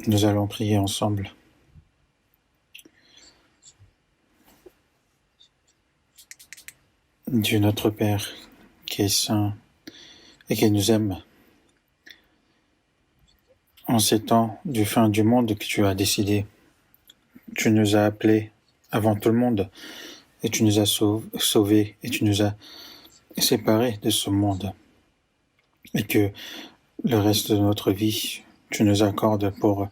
Nous allons prier ensemble. Dieu notre Père, qui est saint et qui nous aime, en ces temps du fin du monde que tu as décidé, tu nous as appelés avant tout le monde et tu nous as sauvés et tu nous as séparés de ce monde. Et que le reste de notre vie, tu nous accordes pour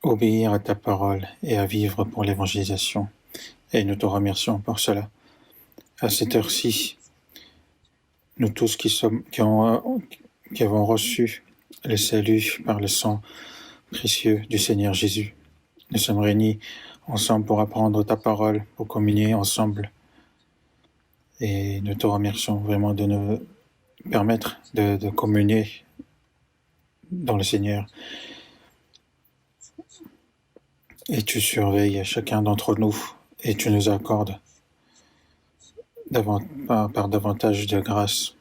obéir à ta parole et à vivre pour l'évangélisation. Et nous te remercions pour cela. À cette heure-ci, nous tous qui avons reçu le salut par le sang précieux du Seigneur Jésus, nous sommes réunis ensemble pour apprendre ta parole, pour communier ensemble. Et nous te remercions vraiment de nous permettre de communier dans le Seigneur. Et tu surveilles chacun d'entre nous et tu nous accordes par davantage de grâce.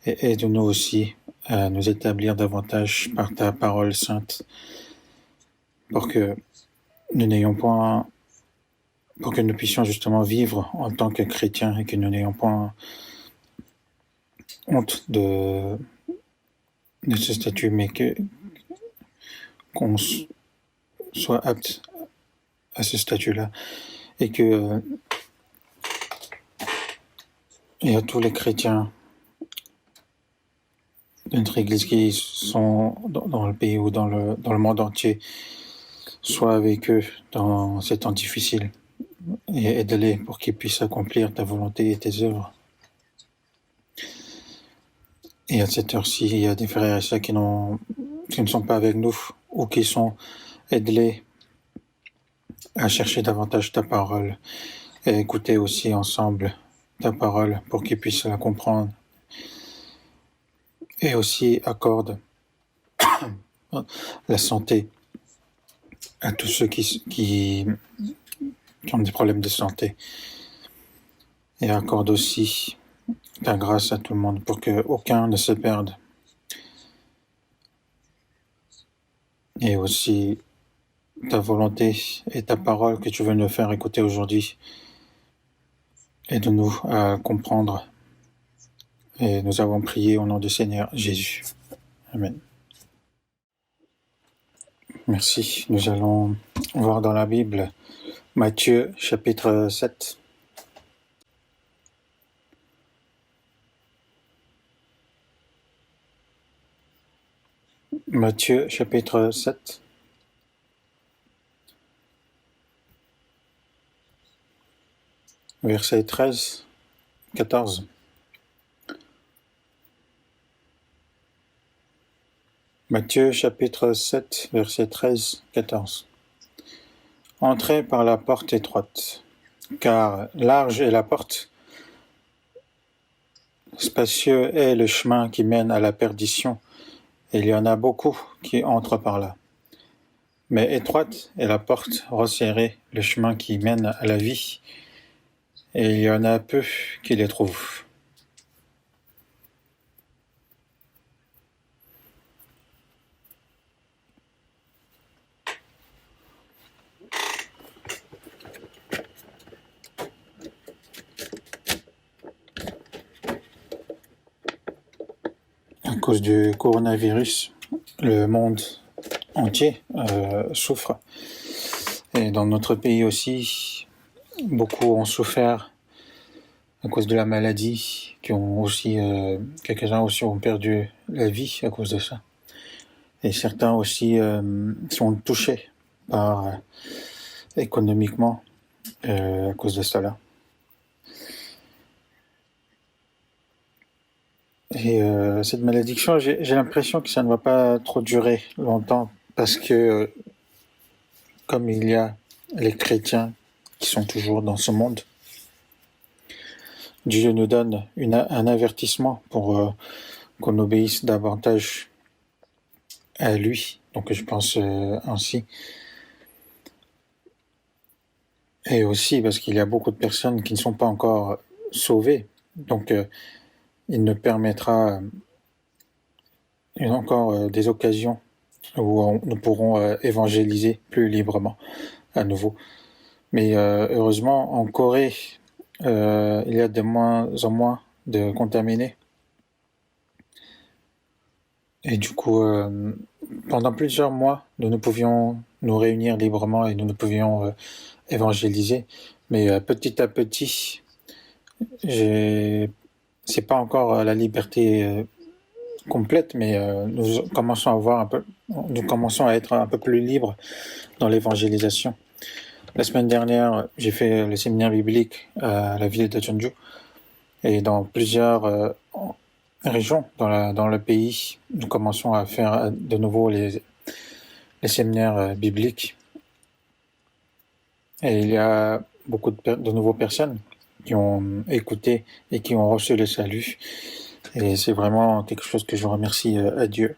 Et aide-nous aussi à nous établir davantage par ta parole sainte pour que nous puissions justement vivre en tant que chrétiens et que nous n'ayons point honte de ce statut, mais qu'on soit apte à ce statut-là et à tous les chrétiens de notre Église qui sont dans le pays ou dans le monde entier, sois avec eux dans ces temps difficiles et aide-les pour qu'ils puissent accomplir ta volonté et tes œuvres. Et à cette heure-ci, il y a des frères et sœurs qui ne sont pas avec nous ou qui sont, aide-les à chercher davantage ta parole et écouter aussi ensemble ta parole pour qu'ils puissent la comprendre. Et aussi accorde la santé à tous ceux qui ont des problèmes de santé. Et accorde aussi ta grâce à tout le monde pour qu'aucun ne se perde. Et aussi ta volonté et ta parole que tu veux nous faire écouter aujourd'hui. Aide-nous à comprendre. Et nous avons prié au nom du Seigneur Jésus. Amen. Merci. Nous allons voir dans la Bible Matthieu chapitre 7. Matthieu chapitre 7. Versets 13, 14. Matthieu chapitre 7, versets 13, 14. Entrez par la porte étroite, car large est la porte, spacieux est le chemin qui mène à la perdition, et il y en a beaucoup qui entrent par là. Mais étroite est la porte, resserrée le chemin qui mène à la vie, et il y en a peu qui les trouvent. À cause du coronavirus, le monde entier souffre. Et dans notre pays aussi, beaucoup ont souffert à cause de la maladie, quelques-uns aussi ont perdu la vie à cause de ça. Et certains aussi sont touchés économiquement à cause de cela. Et cette malédiction, j'ai l'impression que ça ne va pas trop durer longtemps parce que comme il y a les chrétiens qui sont toujours dans ce monde, Dieu nous donne un avertissement pour qu'on obéisse davantage à lui. Donc je pense ainsi. Et aussi parce qu'il y a beaucoup de personnes qui ne sont pas encore sauvées. Donc il nous permettra encore des occasions où nous pourrons évangéliser plus librement à nouveau. Mais heureusement, en Corée, il y a de moins en moins de contaminés. Et du coup, pendant plusieurs mois, nous pouvions nous réunir librement et nous ne pouvions évangéliser. Mais petit à petit, c'est pas encore la liberté complète, mais nous commençons à être un peu plus libres dans l'évangélisation. La semaine dernière, j'ai fait le séminaire biblique à la ville de Jeonju et dans plusieurs régions dans le pays, nous commençons à faire de nouveau les séminaires bibliques. Et il y a beaucoup de nouvelles personnes qui ont écouté et qui ont reçu le salut. Et c'est vraiment quelque chose que je remercie à Dieu.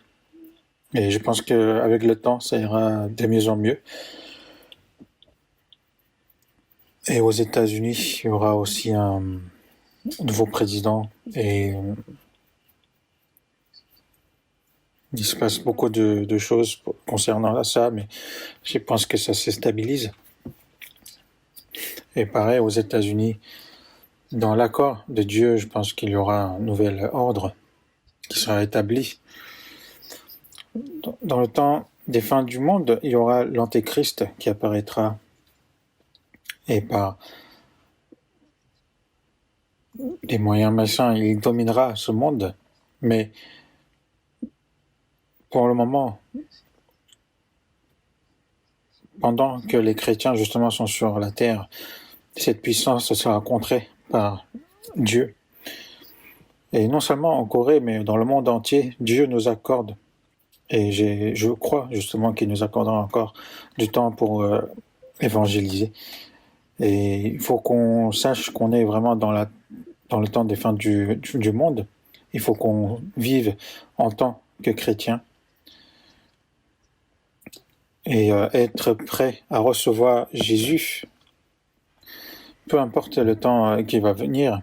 Et je pense qu'avec le temps, ça ira de mieux en mieux. Et aux États-Unis, il y aura aussi un nouveau président et il se passe beaucoup de choses concernant ça, mais je pense que ça se stabilise. Et pareil, aux États-Unis, dans l'accord de Dieu, je pense qu'il y aura un nouvel ordre qui sera établi. Dans le temps des fins du monde, il y aura l'Antéchrist qui apparaîtra et par des moyens malsains, il dominera ce monde. Mais pour le moment, pendant que les chrétiens justement sont sur la terre, cette puissance sera contrée par Dieu. Et non seulement en Corée, mais dans le monde entier, Dieu nous accorde. Et je crois justement qu'il nous accordera encore du temps pour évangéliser. Et il faut qu'on sache qu'on est vraiment dans le temps des fins du monde. Il faut qu'on vive en tant que chrétien et être prêt à recevoir Jésus, peu importe le temps qui va venir.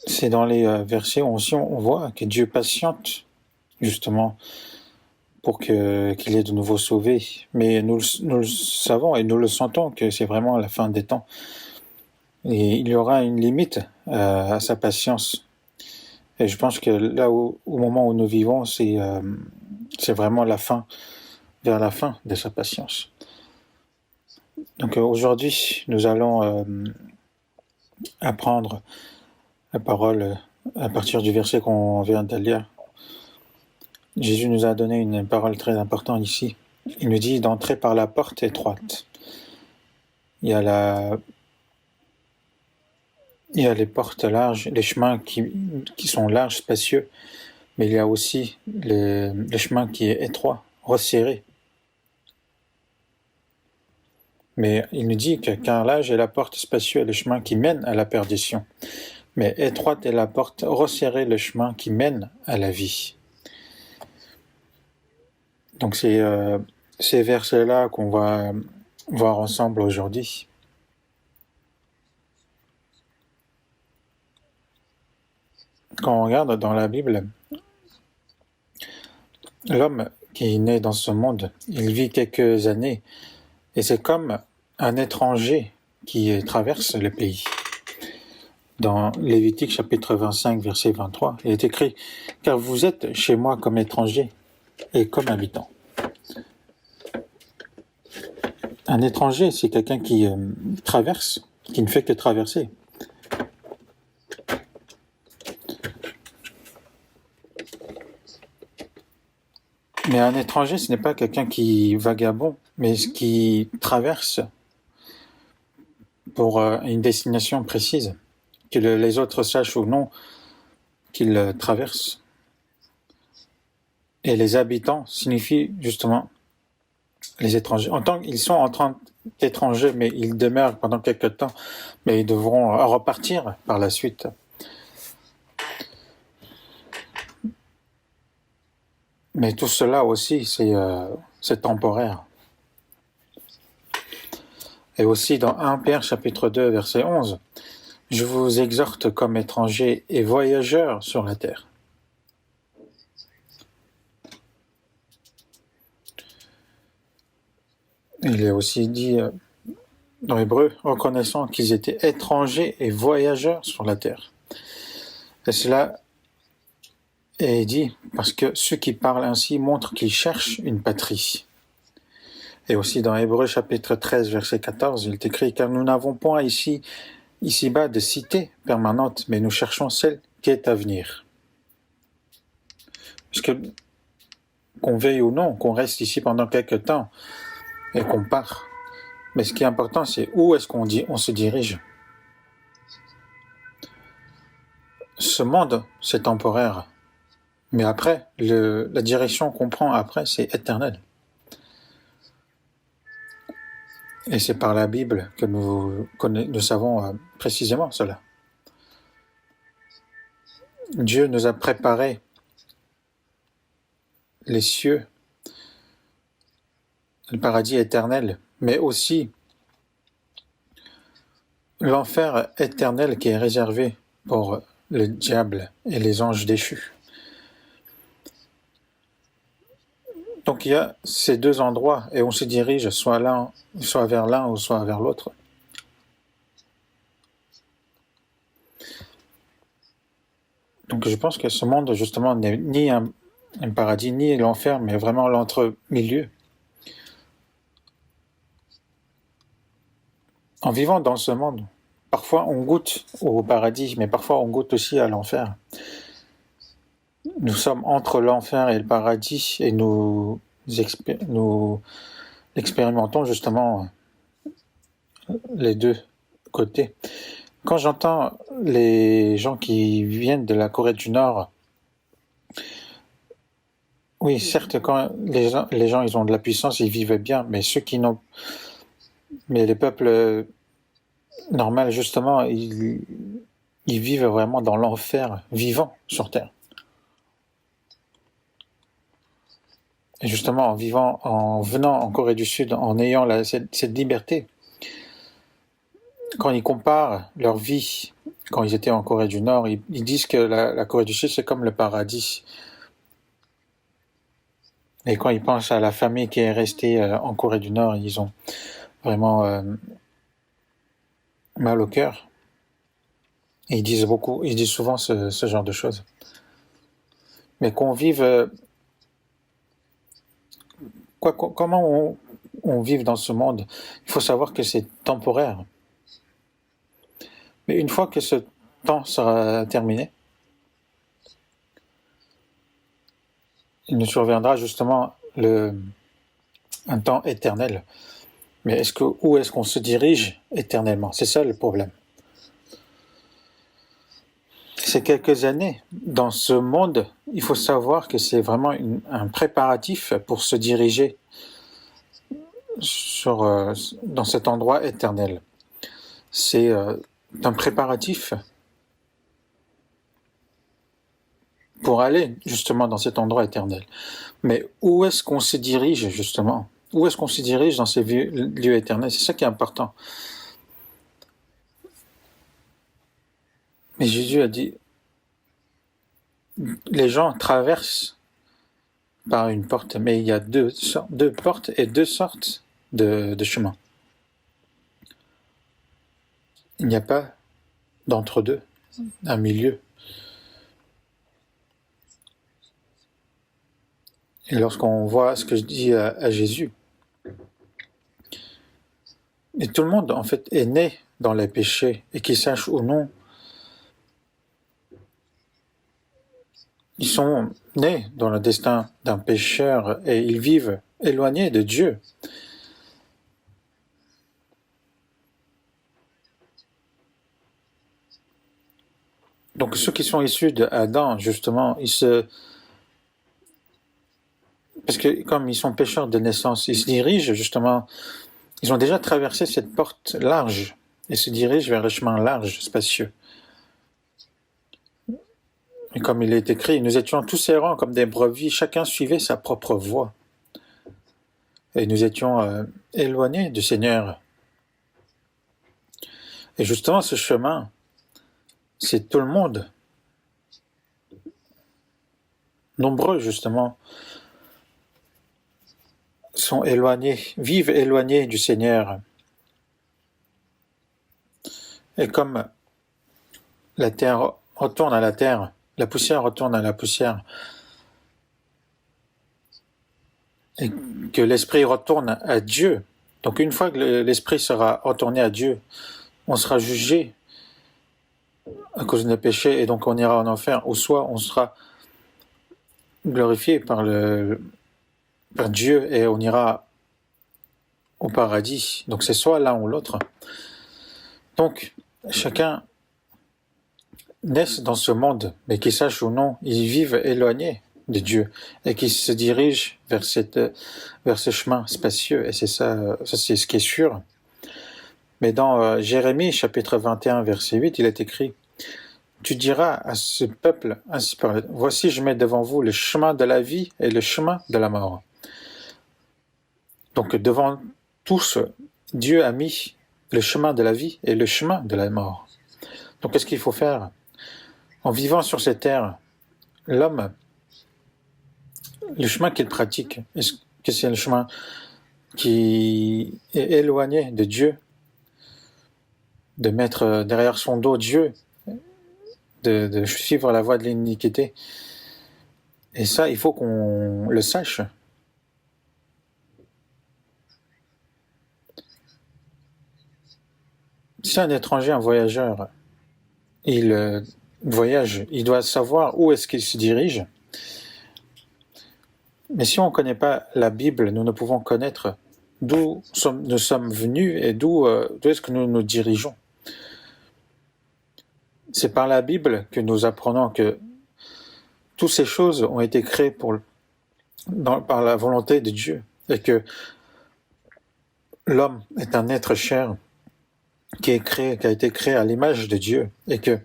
C'est dans les versets où aussi on voit que Dieu patiente justement pour qu'il ait de nouveau sauvé. Mais nous le savons et nous le sentons que c'est vraiment la fin des temps. Et il y aura une limite à sa patience. Et je pense que là, au moment où nous vivons, c'est vraiment vers la fin de sa patience. Donc aujourd'hui, nous allons apprendre la parole à partir du verset qu'on vient de lire. Jésus nous a donné une parole très importante ici. Il nous dit d'entrer par la porte étroite. Il y a les portes larges, les chemins qui sont larges, spacieux, mais il y a aussi le chemin qui est étroit, resserré. Mais il nous dit que car large est la porte, spacieux est le chemin qui mène à la perdition. Mais étroite est la porte, resserré le chemin qui mène à la vie. Donc c'est ces versets-là qu'on va voir ensemble aujourd'hui. Quand on regarde dans la Bible, l'homme qui est né dans ce monde, il vit quelques années, et c'est comme un étranger qui traverse le pays. Dans Lévitique chapitre 25, verset 23, il est écrit « Car vous êtes chez moi comme étranger et comme habitant ». Un étranger, c'est quelqu'un qui traverse, qui ne fait que traverser. Mais un étranger, ce n'est pas quelqu'un qui vagabonde, mais qui traverse pour une destination précise, que les autres sachent ou non qu'il traverse. Et les habitants signifient justement les étrangers. Ils sont en train d'étrangers, mais ils demeurent pendant quelque temps, mais ils devront repartir par la suite. Mais tout cela aussi, c'est temporaire. Et aussi dans 1 Pierre chapitre 2, verset 11, Je vous exhorte comme étrangers et voyageurs sur la terre. Il est aussi dit dans Hébreu, reconnaissant qu'ils étaient étrangers et voyageurs sur la terre. Et cela est dit parce que ceux qui parlent ainsi montrent qu'ils cherchent une patrie. Et aussi dans Hébreu chapitre 13, verset 14, il est écrit « Car nous n'avons point ici-bas de cité permanente, mais nous cherchons celle qui est à venir. » Parce que qu'on veuille ou non, qu'on reste ici pendant quelque temps et qu'on part. Mais ce qui est important, c'est où est-ce on se dirige. Ce monde, c'est temporaire. Mais après, la direction qu'on prend après, c'est éternel. Et c'est par la Bible que nous savons précisément cela. Dieu nous a préparé les cieux, le paradis éternel, mais aussi l'enfer éternel qui est réservé pour le diable et les anges déchus. Donc il y a ces deux endroits et on se dirige soit vers l'un ou soit vers l'autre. Donc je pense que ce monde justement n'est ni un paradis ni l'enfer, mais vraiment l'entre-milieu. En vivant dans ce monde, parfois on goûte au paradis, mais parfois on goûte aussi à l'enfer. Nous sommes entre l'enfer et le paradis et nous expérimentons justement les deux côtés. Quand j'entends les gens qui viennent de la Corée du Nord, oui, certes, quand les gens ils ont de la puissance, ils vivent bien, mais ceux qui n'ont... Mais les peuples normaux, justement, ils vivent vraiment dans l'enfer vivant sur Terre. Et justement, en venant en Corée du Sud, en ayant cette liberté, quand ils comparent leur vie, quand ils étaient en Corée du Nord, ils disent que la Corée du Sud, c'est comme le paradis. Et quand ils pensent à la famille qui est restée en Corée du Nord, ils ont vraiment mal au cœur. Et ils disent souvent ce genre de choses. Mais qu'on vive... comment on vive dans ce monde, il faut savoir que c'est temporaire. Mais une fois que ce temps sera terminé, il nous surviendra justement un temps éternel. Mais où est-ce qu'on se dirige éternellement? C'est ça le problème. Ces quelques années dans ce monde, il faut savoir que c'est vraiment un préparatif pour se diriger dans cet endroit éternel. C'est un préparatif pour aller justement dans cet endroit éternel. Mais où est-ce qu'on se dirige justement? Où est-ce qu'on se dirige dans ces lieux éternels? C'est ça qui est important. Mais Jésus a dit, les gens traversent par une porte, mais il y a deux portes et deux sortes de chemins. Il n'y a pas d'entre-deux, un milieu. Et lorsqu'on voit ce que je dis à Jésus, et tout le monde en fait est né dans les péchés, et qu'ils sachent ou non, ils sont nés dans le destin d'un pécheur et ils vivent éloignés de Dieu. Donc ceux qui sont issus d'Adam, justement, parce que comme ils sont pécheurs de naissance, ils se dirigent justement, ils ont déjà traversé cette porte large et se dirigent vers le chemin large, spacieux. Et comme il est écrit, nous étions tous errants comme des brebis, chacun suivait sa propre voie. Et nous étions éloignés du Seigneur. Et justement, ce chemin, c'est tout le monde, nombreux justement, sont éloignés, vivent éloignés du Seigneur. Et comme la terre retourne à la terre, la poussière retourne à la poussière, et que l'esprit retourne à Dieu. Donc une fois que l'esprit sera retourné à Dieu, on sera jugé à cause de nos péchés et donc on ira en enfer, ou soit on sera glorifié par Dieu et on ira au paradis. Donc c'est soit l'un ou l'autre. Donc chacun naissent dans ce monde, mais qu'ils sachent ou non, ils vivent éloignés de Dieu et qu'ils se dirigent vers ce chemin spacieux. Et c'est ça c'est ce qui est sûr. Mais dans Jérémie, chapitre 21, verset 8, il est écrit: Tu diras à ce peuple ainsi par voici, je mets devant vous le chemin de la vie et le chemin de la mort. Donc devant tous, Dieu a mis le chemin de la vie et le chemin de la mort. Donc qu'est-ce qu'il faut faire? En vivant sur cette terre, l'homme, le chemin qu'il pratique, est-ce que c'est le chemin qui est éloigné de Dieu, de mettre derrière son dos Dieu, de suivre la voie de l'iniquité? Et ça, il faut qu'on le sache. Si un étranger, un voyageur, il voyage, il doit savoir où est-ce qu'il se dirige. Mais si on ne connaît pas la Bible, nous ne pouvons connaître d'où nous sommes venus et d'où est-ce que nous nous dirigeons. C'est par la Bible que nous apprenons que toutes ces choses ont été créées par la volonté de Dieu et que l'homme est un être cher qui a été créé à l'image de Dieu et que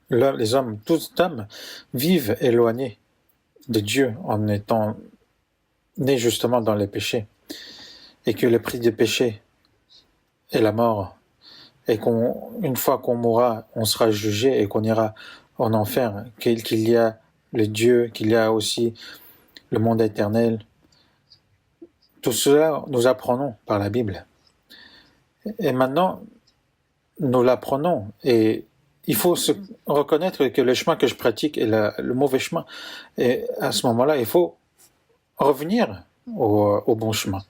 les hommes, tous hommes, vivent éloignés de Dieu en étant nés justement dans les péchés et que le prix du péché est la mort et qu'une fois qu'on mourra, on sera jugé et qu'on ira en enfer, qu'il y a le Dieu, qu'il y a aussi le monde éternel. Tout cela, nous apprenons par la Bible. Et maintenant, nous l'apprenons et il faut se reconnaître que le chemin que je pratique est le mauvais chemin. Et à ce moment-là, il faut revenir au bon chemin.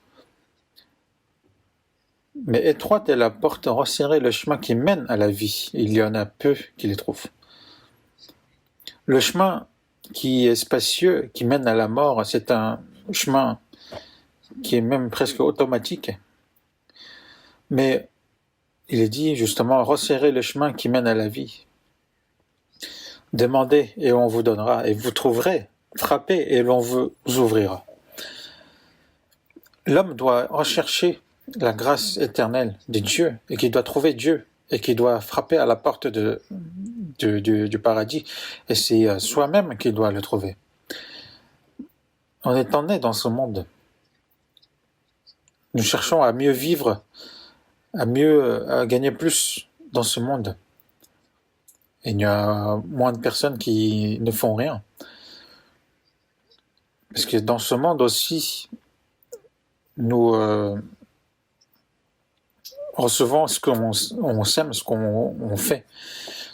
Mais étroite est la porte, resserrée le chemin qui mène à la vie. Il y en a peu qui les trouvent. Le chemin qui est spacieux, qui mène à la mort, c'est un chemin qui est même presque automatique. Mais il est dit justement, resserrez le chemin qui mène à la vie. Demandez et on vous donnera, et vous trouverez. Frappez et l'on vous ouvrira. L'homme doit rechercher la grâce éternelle de Dieu, et qu'il doit trouver Dieu, et qu'il doit frapper à la porte du paradis, et c'est soi-même qu'il doit le trouver. En étant né dans ce monde, nous cherchons à mieux vivre, à gagner plus dans ce monde. Et il y a moins de personnes qui ne font rien. Parce que dans ce monde aussi, nous recevons ce qu'on sème, ce qu'on fait.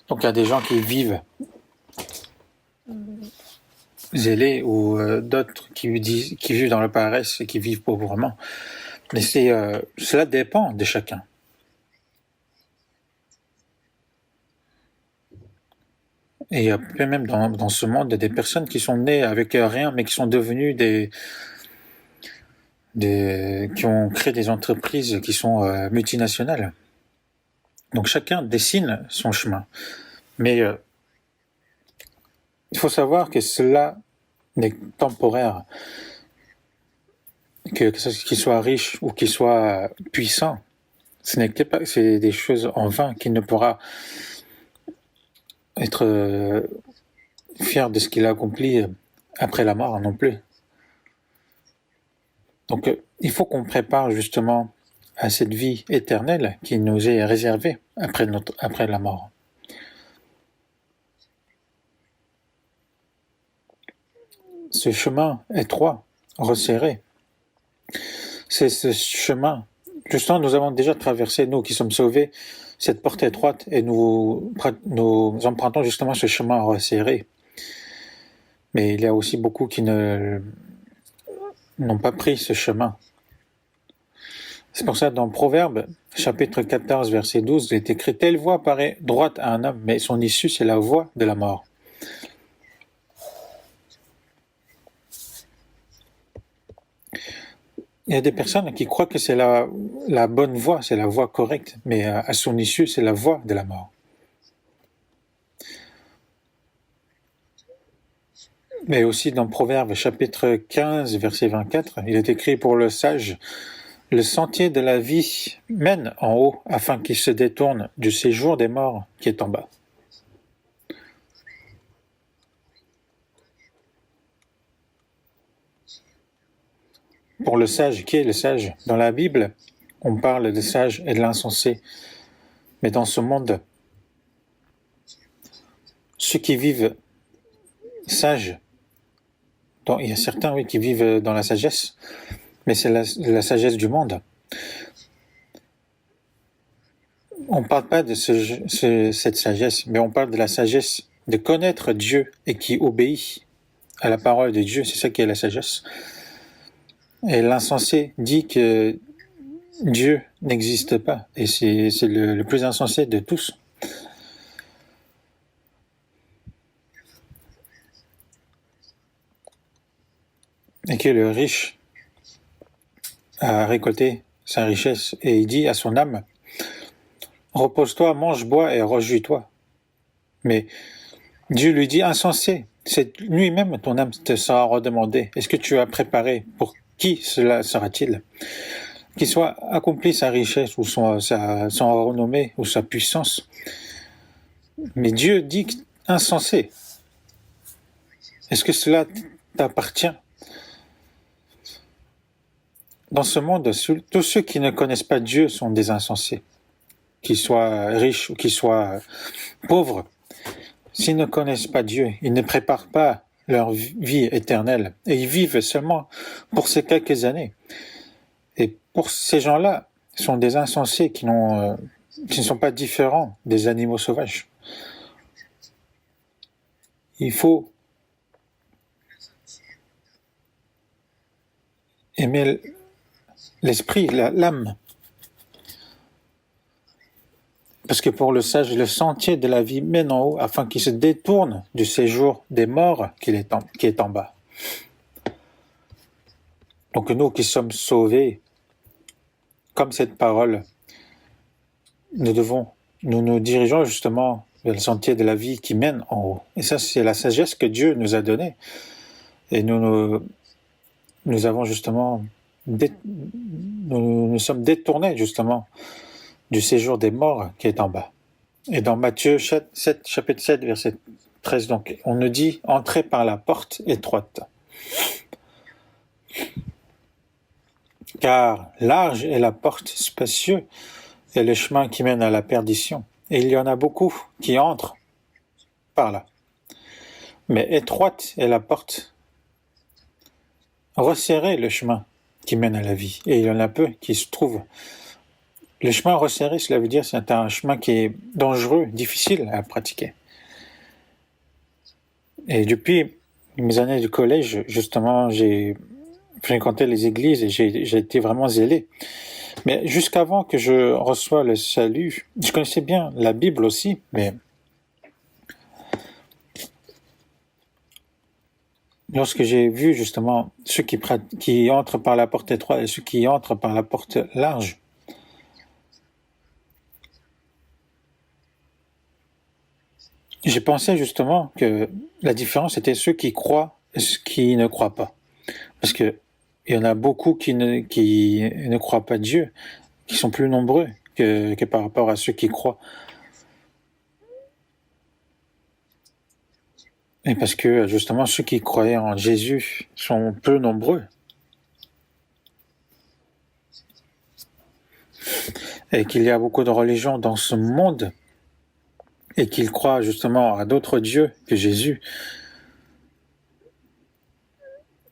Donc il y a des gens qui vivent zélés ou d'autres qui vivent dans la paresse et qui vivent pauvrement. Mais cela dépend de chacun. Et il y a même dans ce monde des personnes qui sont nées avec rien, mais qui sont devenues qui ont créé des entreprises qui sont multinationales. Donc chacun dessine son chemin. Mais il faut savoir que cela n'est temporaire. Qu'il soit riche ou qu'il soit puissant, c'est des choses en vain, qu'il ne pourra être fier de ce qu'il a accompli après la mort non plus. Donc il faut qu'on prépare justement à cette vie éternelle qui nous est réservée après la mort. ce chemin étroit, resserré. C'est ce chemin. Justement, nous avons déjà traversé, nous qui sommes sauvés, cette porte étroite et nous empruntons justement ce chemin resserré. Mais il y a aussi beaucoup qui n'ont pas pris ce chemin. C'est pour ça, dans Proverbes, chapitre 14, verset 12, il est écrit « Telle voie paraît droite à un homme, mais son issue, c'est la voie de la mort. » Il y a des personnes qui croient que c'est la bonne voie, c'est la voie correcte, mais à son issue, c'est la voie de la mort. Mais aussi dans Proverbes, chapitre 15, verset 24, il est écrit pour le sage « Le sentier de la vie mène en haut, afin qu'il se détourne du séjour des morts qui est en bas. » Pour le sage, qui est le sage? Dans la Bible, on parle des sages et de l'insensé. Mais dans ce monde, ceux qui vivent sages, il y a certains qui vivent dans la sagesse, mais c'est la sagesse du monde. On ne parle pas de cette sagesse, mais on parle de la sagesse de connaître Dieu et qui obéit à la parole de Dieu. C'est ça qui est la sagesse. Et l'insensé dit que Dieu n'existe pas, et c'est le plus insensé de tous. Et que le riche a récolté sa richesse, et il dit à son âme, « Repose-toi, mange, bois et réjouis-toi. » Mais Dieu lui dit, « Insensé, c'est lui-même ton âme te sera redemandée. Est-ce que tu as préparé pour qui cela sera-t-il ? Qu'il soit accompli sa richesse ou son renommée ou sa puissance. » Mais Dieu dit insensé. Est-ce que cela t'appartient? Dans ce monde, tous ceux qui ne connaissent pas Dieu sont des insensés. Qu'ils soient riches ou qu'ils soient pauvres, s'ils ne connaissent pas Dieu, ils ne préparent pas leur vie éternelle et ils vivent seulement pour ces quelques années. Et pour ces gens-là, sont des insensés qui ne sont pas différents des animaux sauvages. Il faut aimer l'esprit, l'âme. Parce que pour le sage, le sentier de la vie mène en haut afin qu'il se détourne du séjour des morts qui est en bas. Donc nous qui sommes sauvés, comme cette parole, nous nous dirigeons justement vers le sentier de la vie qui mène en haut. Et ça, c'est la sagesse que Dieu nous a donnée. Et nous avons justement, nous sommes détournés justement du séjour des morts qui est en bas. Et dans Matthieu 7, chapitre 7, verset 13, donc, on nous dit « Entrez par la porte étroite. Car large est la porte, spacieux est le chemin qui mène à la perdition. Et il y en a beaucoup qui entrent par là. Mais étroite est la porte, resserré le chemin qui mène à la vie. Et il y en a peu qui se trouvent. Le chemin resserré, cela veut dire que c'est un chemin qui est dangereux, difficile à pratiquer. Et depuis mes années de collège, justement, j'ai fréquenté les églises et j'ai été vraiment zélé. Mais jusqu'avant que je reçoive le salut, je connaissais bien la Bible aussi, mais lorsque j'ai vu justement ceux qui entrent par la porte étroite et ceux qui entrent par la porte large, j'ai pensé justement que la différence était ceux qui croient et ceux qui ne croient pas. Parce que il y en a beaucoup qui ne croient pas Dieu, qui sont plus nombreux que par rapport à ceux qui croient. Et parce que justement ceux qui croyaient en Jésus sont peu nombreux. Et qu'il y a beaucoup de religions dans ce monde et qu'ils croient justement à d'autres dieux que Jésus.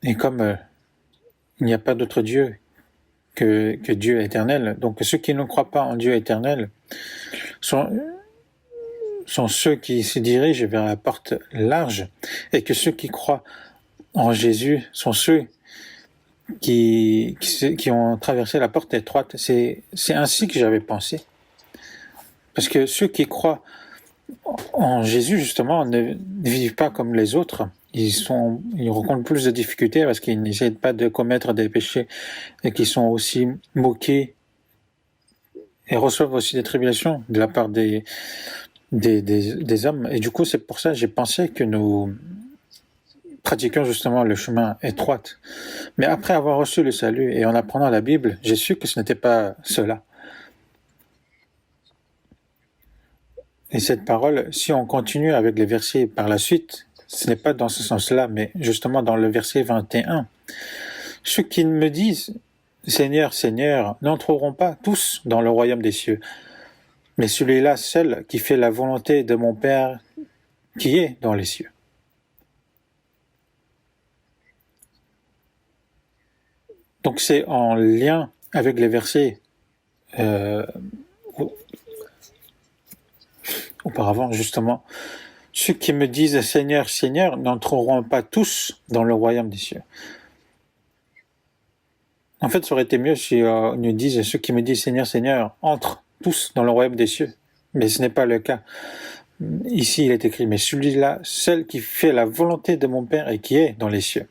Et comme il n'y a pas d'autre Dieu que Dieu éternel, donc ceux qui ne croient pas en Dieu éternel sont ceux qui se dirigent vers la porte large, et que ceux qui croient en Jésus sont ceux qui ont traversé la porte étroite. C'est ainsi que j'avais pensé. Parce que ceux qui croient en Jésus, justement, ne vivent pas comme les autres. Ils rencontrent plus de difficultés parce qu'ils n'essaient pas de commettre des péchés et qu'ils sont aussi moqués et reçoivent aussi des tribulations de la part des hommes. Et du coup, c'est pour ça que j'ai pensé que nous pratiquions justement le chemin étroit. Mais après avoir reçu le salut et en apprenant la Bible, j'ai su que ce n'était pas cela. Et cette parole, si on continue avec les versets par la suite, ce n'est pas dans ce sens-là, mais justement dans le verset 21. Ceux qui me disent « Seigneur, Seigneur » n'entreront pas tous dans le royaume des cieux, mais celui-là seul qui fait la volonté de mon Père qui est dans les cieux. Donc c'est en lien avec les versets auparavant, justement. Ceux qui me disent « Seigneur, Seigneur » n'entreront pas tous dans le royaume des cieux. En fait, ça aurait été mieux si nous disent « Ceux qui me disent « Seigneur, Seigneur » entrent tous dans le royaume des cieux. Mais ce n'est pas le cas. Ici, il est écrit « Mais celui-là, celle qui fait la volonté de mon Père et qui est dans les cieux ».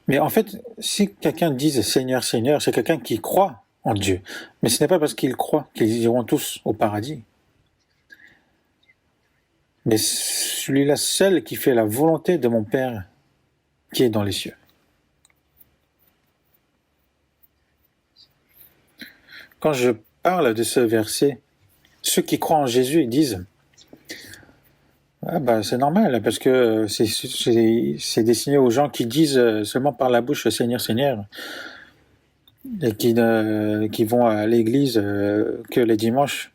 Mais en fait, si quelqu'un dit « Seigneur, Seigneur », c'est quelqu'un qui croit en Dieu. Mais ce n'est pas parce qu'il croit qu'ils iront tous au paradis. Mais celui-là, celle qui fait la volonté de mon Père qui est dans les cieux. Quand je parle de ce verset, ceux qui croient en Jésus, ils disent « Ah bah c'est normal, parce que c'est destiné aux gens qui disent seulement par la bouche « Seigneur, Seigneur » et qui vont à l'église que les dimanches. »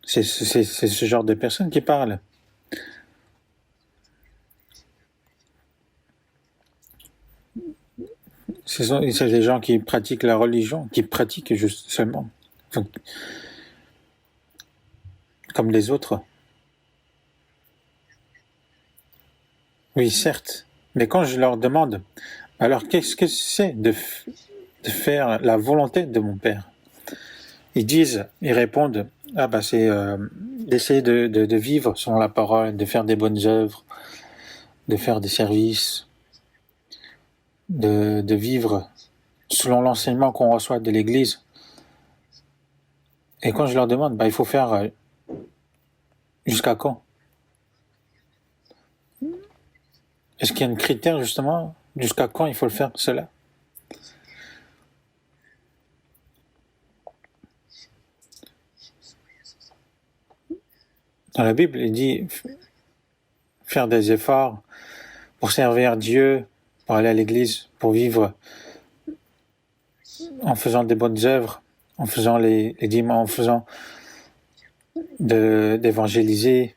C'est ce genre de personnes qui parlent. C'est des gens qui pratiquent la religion, qui pratiquent juste seulement, enfin, comme les autres. Oui, certes. Mais quand je leur demande, alors qu'est-ce que c'est de faire la volonté de mon Père? Ils répondent, ah bah c'est d'essayer de vivre selon la parole, de faire des bonnes œuvres, de faire des services, de vivre selon l'enseignement qu'on reçoit de l'Église. Et quand je leur demande, bah il faut faire jusqu'à quand? Est-ce qu'il y a un critère justement jusqu'à quand il faut le faire cela? Dans la Bible, il dit faire des efforts pour servir Dieu, pour aller à l'église, pour vivre en faisant des bonnes œuvres, en faisant les dimanches, en faisant d'évangéliser.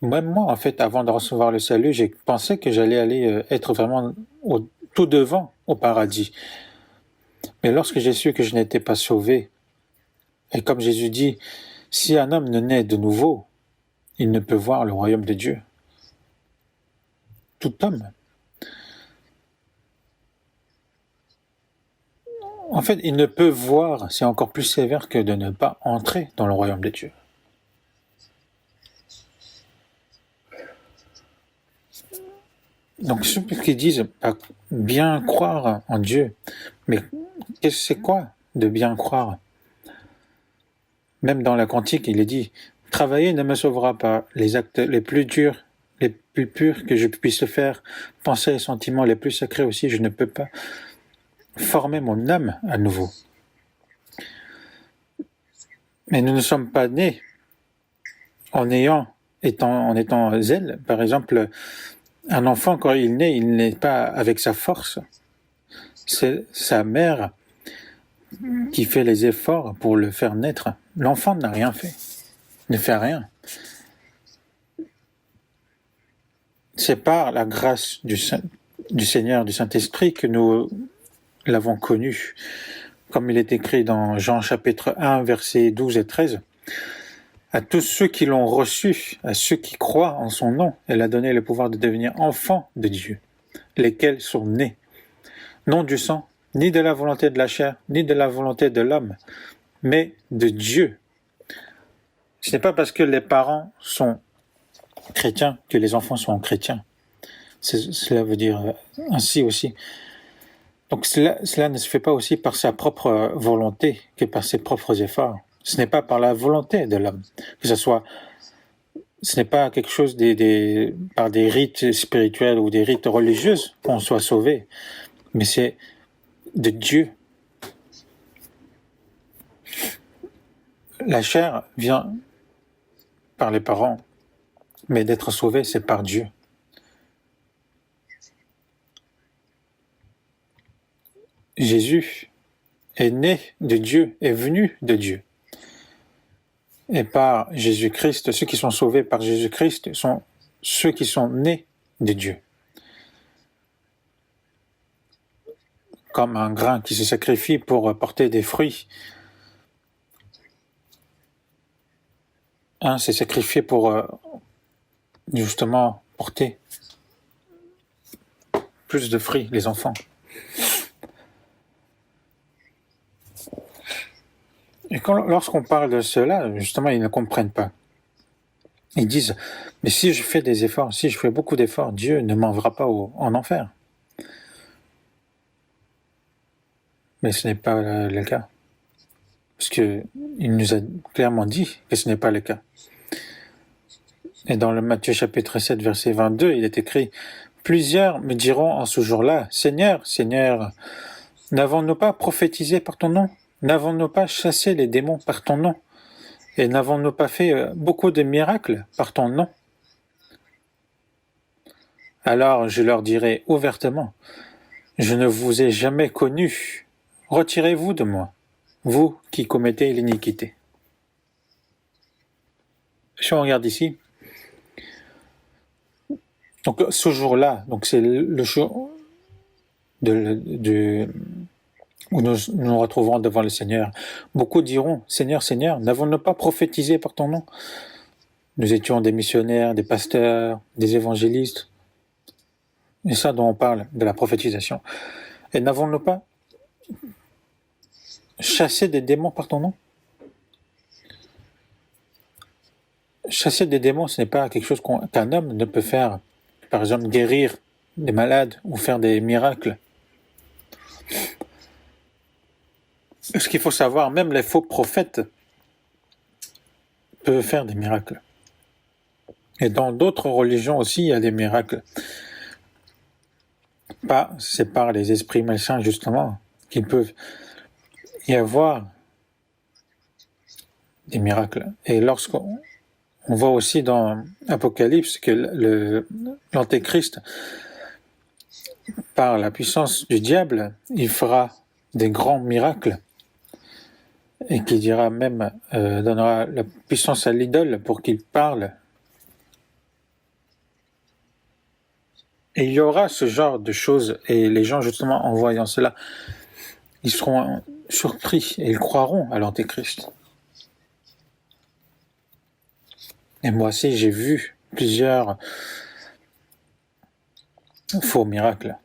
Même moi, en fait, avant de recevoir le salut, j'ai pensé que j'allais aller être vraiment tout devant au paradis. Mais lorsque j'ai su que je n'étais pas sauvé, et comme Jésus dit, si un homme ne naît de nouveau, il ne peut voir le royaume de Dieu. Tout homme. En fait, il ne peut voir, c'est encore plus sévère que de ne pas entrer dans le royaume de Dieu. Donc ceux qui disent bien croire en Dieu, mais c'est quoi de bien croire? Même dans la Cantique, il est dit « Travailler ne me sauvera pas. Les actes les plus durs, les plus purs que je puisse faire, pensées et sentiments les plus sacrés aussi, je ne peux pas former mon âme à nouveau. » Mais nous ne sommes pas nés en étant zèle. Par exemple, un enfant, quand il naît, il n'est pas avec sa force. C'est sa mère qui fait les efforts pour le faire naître. L'enfant n'a rien fait, ne fait rien. c'est par la grâce du Seigneur, du Saint-Esprit que nous l'avons connu. Comme il est écrit dans Jean chapitre 1, versets 12 et 13, à tous ceux qui l'ont reçu, à ceux qui croient en son nom, elle a donné le pouvoir de devenir enfants de Dieu, lesquels sont nés, non du sang, ni de la volonté de la chair, ni de la volonté de l'homme, mais de Dieu. Ce n'est pas parce que les parents sont chrétiens que les enfants sont chrétiens. Cela veut dire ainsi aussi. Donc cela ne se fait pas aussi par sa propre volonté que par ses propres efforts. Ce n'est pas par la volonté de l'homme, que ce n'est pas quelque chose par des rites spirituels ou des rites religieux qu'on soit sauvé, mais c'est de Dieu. La chair vient par les parents, mais d'être sauvé, c'est par Dieu. Jésus est né de Dieu, est venu de Dieu. Et par Jésus-Christ, ceux qui sont sauvés par Jésus-Christ sont ceux qui sont nés de Dieu. Comme un grain qui se sacrifie pour porter des fruits. Un s'est sacrifié pour justement porter plus de fruits, les enfants. Et lorsqu'on parle de cela, justement, ils ne comprennent pas. Ils disent, mais si je fais des efforts, si je fais beaucoup d'efforts, Dieu ne m'enverra pas en enfer. Mais ce n'est pas le cas. Parce qu'il nous a clairement dit que ce n'est pas le cas. Et dans le Matthieu chapitre 7, verset 22, il est écrit, « Plusieurs me diront en ce jour-là, Seigneur, Seigneur, n'avons-nous pas prophétisé par ton nom? N'avons-nous pas chassé les démons par ton nom? Et n'avons-nous pas fait beaucoup de miracles par ton nom? Alors je leur dirai ouvertement, je ne vous ai jamais connus. Retirez-vous de moi, vous qui commettez l'iniquité. » Si on regarde ici, donc ce jour-là, donc c'est le jour où nous nous retrouverons devant le Seigneur. Beaucoup diront, Seigneur, Seigneur, n'avons-nous pas prophétisé par ton nom? Nous étions des missionnaires, des pasteurs, des évangélistes. Et ça dont on parle, de la prophétisation. Et n'avons-nous pas chassé des démons par ton nom? Chasser des démons, ce n'est pas quelque chose qu'un homme ne peut faire. Par exemple, guérir des malades ou faire des miracles. Ce qu'il faut savoir, même les faux prophètes peuvent faire des miracles. Et dans d'autres religions aussi, il y a des miracles. C'est par les esprits malsains, justement, qu'il peut y avoir des miracles. Et lorsqu'on voit aussi dans Apocalypse que l'Antéchrist, par la puissance du diable, il fera des grands miracles. Et qui dira même, donnera la puissance à l'idole pour qu'il parle. Et il y aura ce genre de choses, et les gens, justement, en voyant cela, ils seront surpris, et ils croiront à l'Antéchrist. Et moi aussi, j'ai vu plusieurs faux miracles.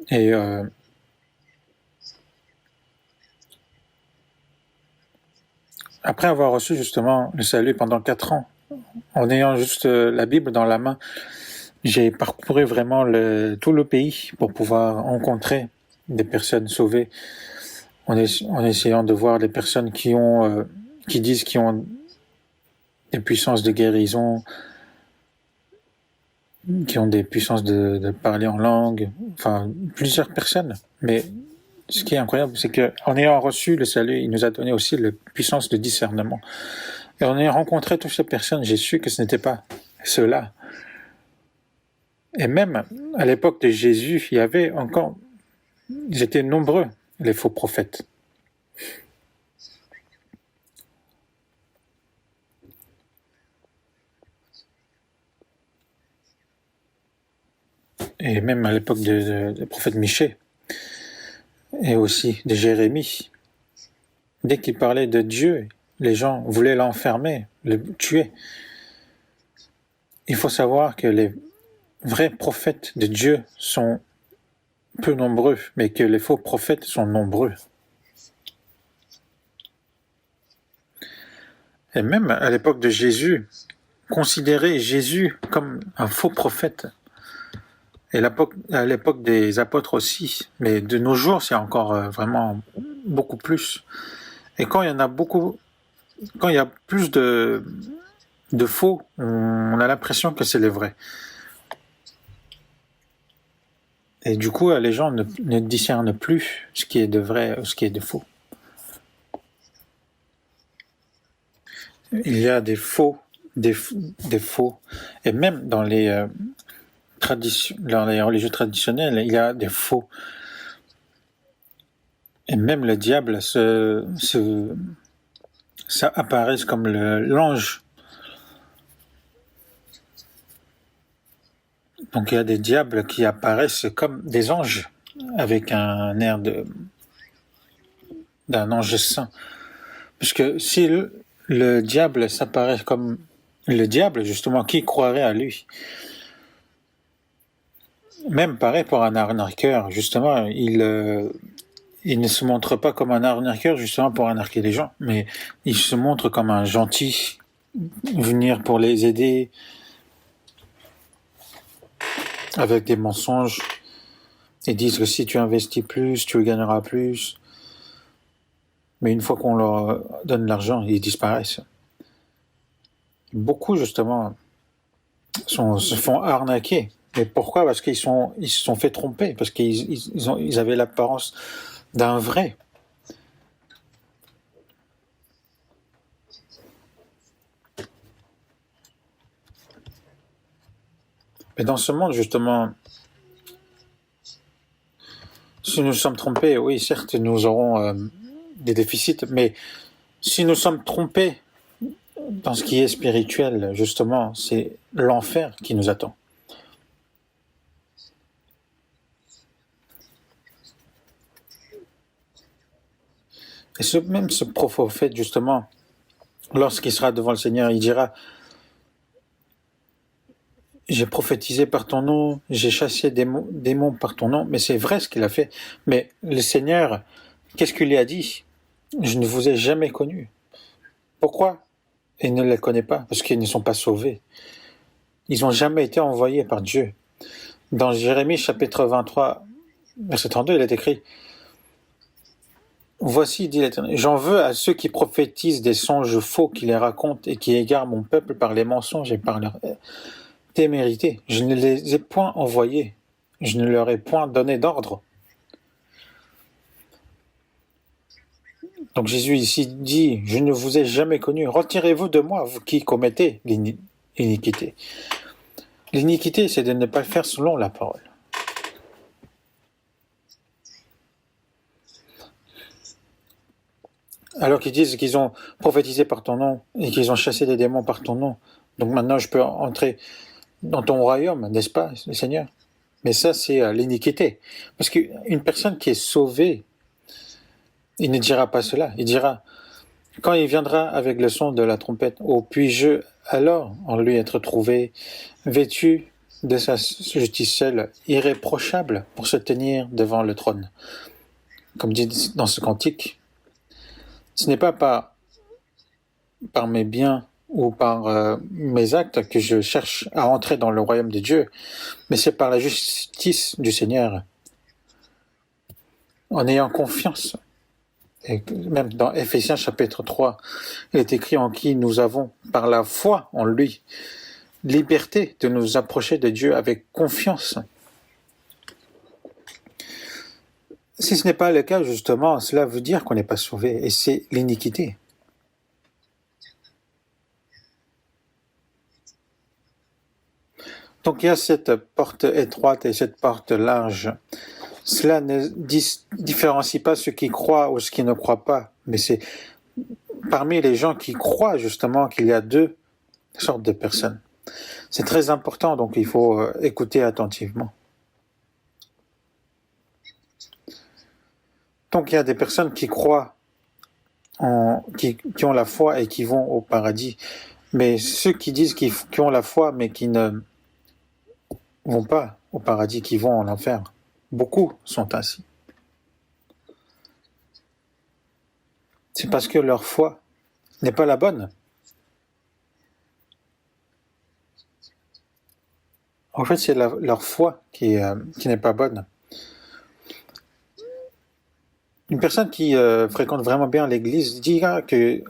Et après avoir reçu justement le salut pendant 4 ans, en ayant juste la Bible dans la main, j'ai parcouru vraiment tout le pays pour pouvoir rencontrer des personnes sauvées, en essayant de voir des personnes qui disent qu'ils ont des puissances de guérison, qui ont des puissances de parler en langue, enfin plusieurs personnes. Mais ce qui est incroyable, c'est qu'en ayant reçu le salut, il nous a donné aussi la puissance de discernement. Et en ayant rencontré toutes ces personnes, j'ai su que ce n'était pas cela. Et même à l'époque de Jésus, ils étaient nombreux, les faux prophètes. et même à l'époque de prophète Michée, et aussi de Jérémie. Dès qu'il parlait de Dieu, les gens voulaient l'enfermer, le tuer. Il faut savoir que les vrais prophètes de Dieu sont peu nombreux, mais que les faux prophètes sont nombreux. Et même à l'époque de Jésus, considérer Jésus comme un faux prophète, et à l'époque des apôtres aussi, mais de nos jours, c'est encore vraiment beaucoup plus. Et quand il y en a beaucoup, quand il y a plus de faux, on a l'impression que c'est les vrais. Et du coup, les gens ne discernent plus ce qui est de vrai ou ce qui est de faux. Il y a des faux, des faux, et même dans les religions traditionnelles, il y a des faux. Et même le diable ça apparaît comme l'ange. Donc il y a des diables qui apparaissent comme des anges, avec un air d'un ange saint. Parce que si le diable s'apparaît comme le diable, justement, qui croirait à lui? Même pareil pour un arnaqueur, justement, il ne se montre pas comme un arnaqueur, justement, pour arnaquer les gens, mais il se montre comme un gentil, venir pour les aider, avec des mensonges. Ils disent que si tu investis plus, tu gagneras plus. Mais une fois qu'on leur donne l'argent, ils disparaissent. Beaucoup, justement, se font arnaquer. Mais pourquoi? Parce qu'ils se sont fait tromper, parce qu'ils avaient l'apparence d'un vrai. Mais dans ce monde, justement, si nous sommes trompés, oui, certes, nous aurons des déficits, mais si nous sommes trompés dans ce qui est spirituel, justement, c'est l'enfer qui nous attend. Et même ce prophète, justement, lorsqu'il sera devant le Seigneur, il dira: j'ai prophétisé par ton nom, j'ai chassé des démons par ton nom, mais c'est vrai ce qu'il a fait. Mais le Seigneur, qu'est-ce qu'il lui a dit? Je ne vous ai jamais connus. Pourquoi il ne les connaît pas? Parce qu'ils ne sont pas sauvés. Ils n'ont jamais été envoyés par Dieu. Dans Jérémie chapitre 23, verset 32, il est écrit: voici, dit l'Éternel, j'en veux à ceux qui prophétisent des songes faux, qui les racontent et qui égarent mon peuple par les mensonges et par leur témérité. Je ne les ai point envoyés, je ne leur ai point donné d'ordre. Donc Jésus ici dit: je ne vous ai jamais connu, retirez-vous de moi, vous qui commettez l'iniquité. L'iniquité, c'est de ne pas faire selon la parole. Alors qu'ils disent qu'ils ont prophétisé par ton nom et qu'ils ont chassé des démons par ton nom. Donc maintenant je peux entrer dans ton royaume, n'est-ce pas, le Seigneur? Mais ça, c'est l'iniquité. Parce qu'une personne qui est sauvée, il ne dira pas cela. Il dira, quand il viendra avec le son de la trompette, oh, puis-je alors en lui être trouvé, vêtu de sa justice seule, irréprochable, pour se tenir devant le trône. Comme dit dans ce cantique, ce n'est pas par mes biens ou par mes actes que je cherche à entrer dans le royaume de Dieu, mais c'est par la justice du Seigneur, en ayant confiance. Et même dans Éphésiens chapitre 3, il est écrit: en qui nous avons, par la foi en lui, liberté de nous approcher de Dieu avec confiance. Si ce n'est pas le cas, justement, cela veut dire qu'on n'est pas sauvé, et c'est l'iniquité. Donc il y a cette porte étroite et cette porte large. Cela ne différencie pas ceux qui croient ou ceux qui ne croient pas, mais c'est parmi les gens qui croient justement qu'il y a deux sortes de personnes. C'est très important, donc il faut écouter attentivement. Donc il y a des personnes qui croient, qui ont la foi et qui vont au paradis. Mais ceux qui disent qu'ils ont la foi mais qui ne vont pas au paradis, qui vont en enfer, beaucoup sont ainsi. C'est parce que leur foi n'est pas la bonne. En fait, c'est leur foi qui n'est pas bonne. Une personne qui fréquente vraiment bien l'église dira qu'il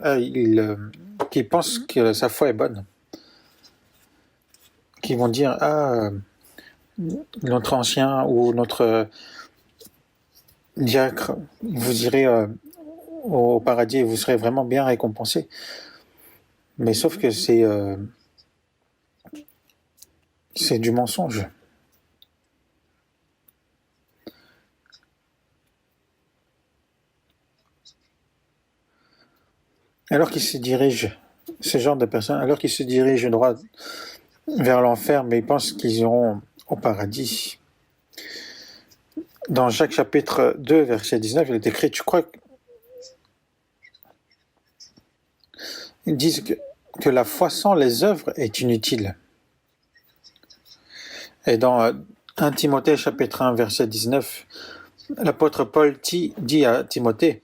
pense que sa foi est bonne. Qui vont dire, notre ancien ou notre diacre, vous irez au paradis et vous serez vraiment bien récompensé. Mais sauf que c'est du mensonge. Alors qu'ils se dirigent, ce genre de personnes, alors qu'ils se dirigent droit vers l'enfer, mais ils pensent qu'ils iront au paradis. Dans Jacques chapitre 2, verset 19, il est écrit, tu crois que... Ils disent que la foi sans les œuvres est inutile. Et dans 1 Timothée chapitre 1, verset 19, l'apôtre Paul dit à Timothée,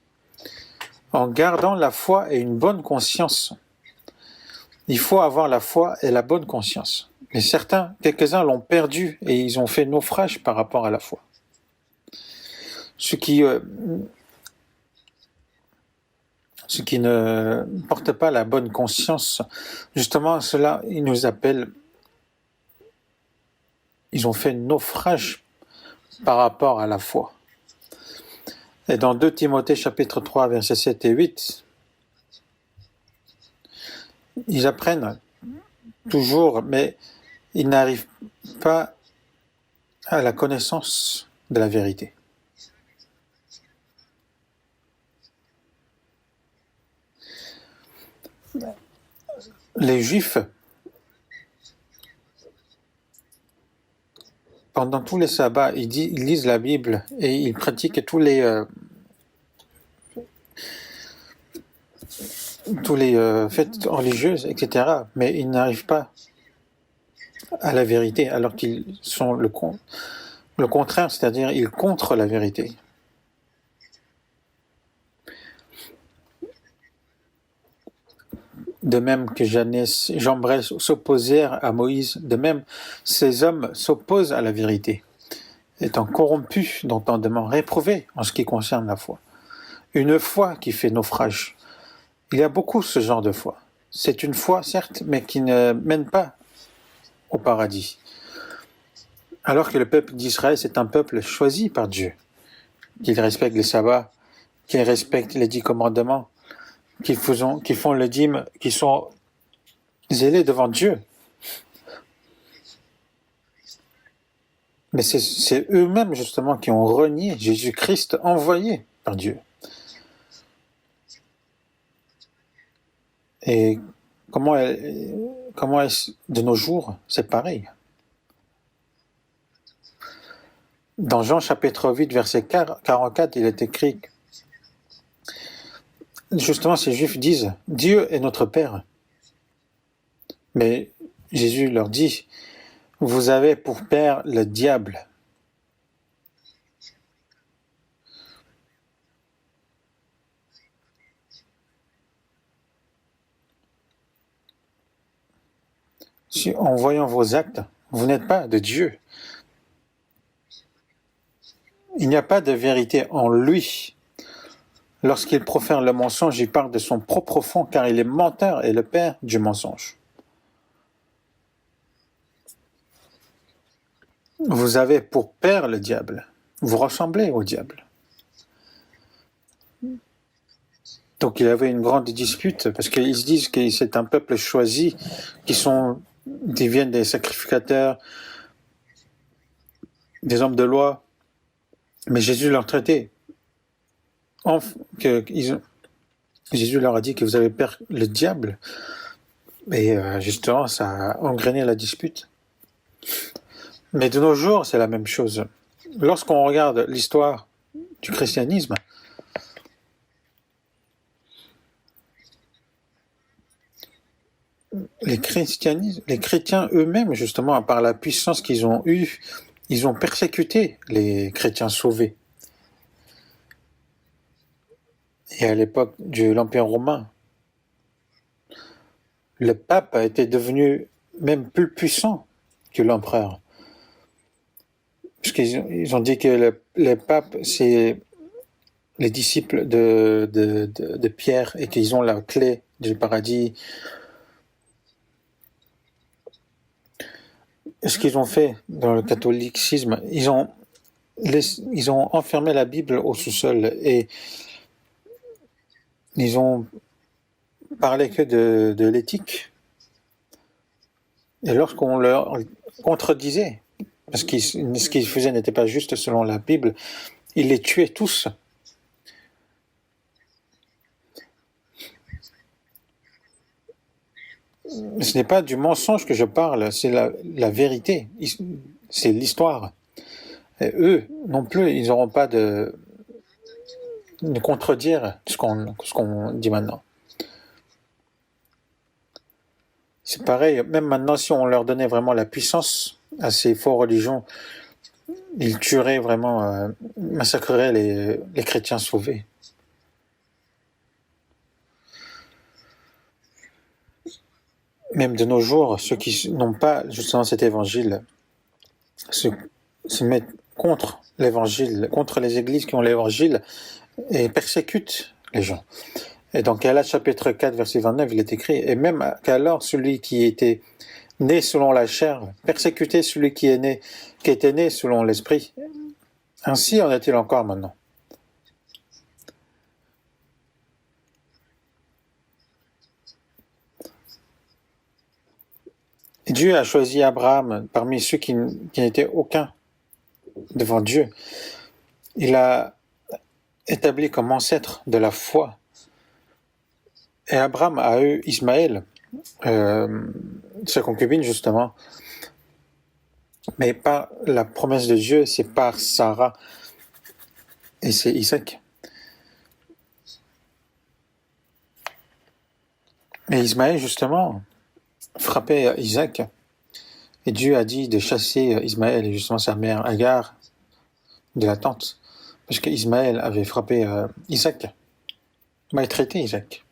en gardant la foi et une bonne conscience, il faut avoir la foi et la bonne conscience. Mais quelques-uns l'ont perdu et ils ont fait naufrage par rapport à la foi. Ceux qui ne portent pas la bonne conscience, justement, cela, ils nous appellent, ils ont fait naufrage par rapport à la foi. Et dans 2 Timothée chapitre 3, versets 7 et 8, ils apprennent toujours, mais ils n'arrivent pas à la connaissance de la vérité. Les Juifs, pendant tous les sabbats, ils lisent la Bible et ils pratiquent tous les fêtes religieuses, etc. Mais ils n'arrivent pas à la vérité, alors qu'ils sont le contraire, c'est-à-dire ils contre la vérité. De même que Janès, Jambres s'opposèrent à Moïse, de même ces hommes s'opposent à la vérité, étant corrompus d'entendement, réprouvés en ce qui concerne la foi. Une foi qui fait naufrage. Il y a beaucoup ce genre de foi. C'est une foi, certes, mais qui ne mène pas au paradis. Alors que le peuple d'Israël, c'est un peuple choisi par Dieu, qu'il respecte les sabbats, qu'il respecte les 10 commandements, qui font le dîme, qui sont zélés devant Dieu. Mais c'est eux-mêmes justement qui ont renié Jésus-Christ envoyé par Dieu. Et comment est-ce de nos jours, c'est pareil. Dans Jean chapitre 8, verset 44, il est écrit, justement ces Juifs disent, Dieu est notre Père. Mais Jésus leur dit, vous avez pour père le diable. Si, en voyant vos actes, vous n'êtes pas de Dieu. Il n'y a pas de vérité en lui. Lorsqu'il profère le mensonge, il parle de son propre fond, car il est menteur et le père du mensonge. Vous avez pour père le diable. Vous ressemblez au diable. Donc il y avait une grande dispute, parce qu'ils se disent que c'est un peuple choisi, qui deviennent des sacrificateurs, des hommes de loi. Mais Jésus leur traitait. Jésus leur a dit que vous avez peur le diable. Et justement, ça a engrainé la dispute. Mais de nos jours, c'est la même chose. Lorsqu'on regarde l'histoire du christianisme, les chrétiens eux-mêmes, justement, par la puissance qu'ils ont eue, ils ont persécuté les chrétiens sauvés. Et à l'époque de l'Empire romain, le pape a été devenu même plus puissant que l'empereur. Parce qu'ils ont dit que les papes, c'est les disciples de Pierre et qu'ils ont la clé du paradis. Ce qu'ils ont fait dans le catholicisme, ils ont enfermé la Bible au sous-sol et ils ont parlé que de l'éthique. Et lorsqu'on leur contredisait, parce que ce qu'ils faisaient n'était pas juste selon la Bible, ils les tuaient tous. Ce n'est pas du mensonge que je parle, c'est la vérité, c'est l'histoire. Et eux, non plus, ils n'auront pas de contredire ce qu'on dit maintenant. C'est pareil, même maintenant, si on leur donnait vraiment la puissance à ces faux religions, ils tueraient vraiment, massacreraient les chrétiens sauvés. Même de nos jours, ceux qui n'ont pas justement cet évangile se mettent contre l'évangile, contre les églises qui ont l'évangile et persécutent les gens. Et dans Galates chapitre 4, verset 29, il est écrit, et même qu'alors celui qui était né selon la chair persécutait celui qui était né selon l'esprit. Ainsi en est-il encore maintenant. Dieu a choisi Abraham parmi ceux qui n'étaient aucun devant Dieu. Il a établi comme ancêtre de la foi. Et Abraham a eu Ismaël, sa concubine justement. Mais par la promesse de Dieu, c'est par Sarah et c'est Isaac. Et Ismaël justement frappait Isaac. Et Dieu a dit de chasser Ismaël et justement sa mère Agar de la tente. Parce qu'Ismaël avait frappé Isaac, maltraité Isaac.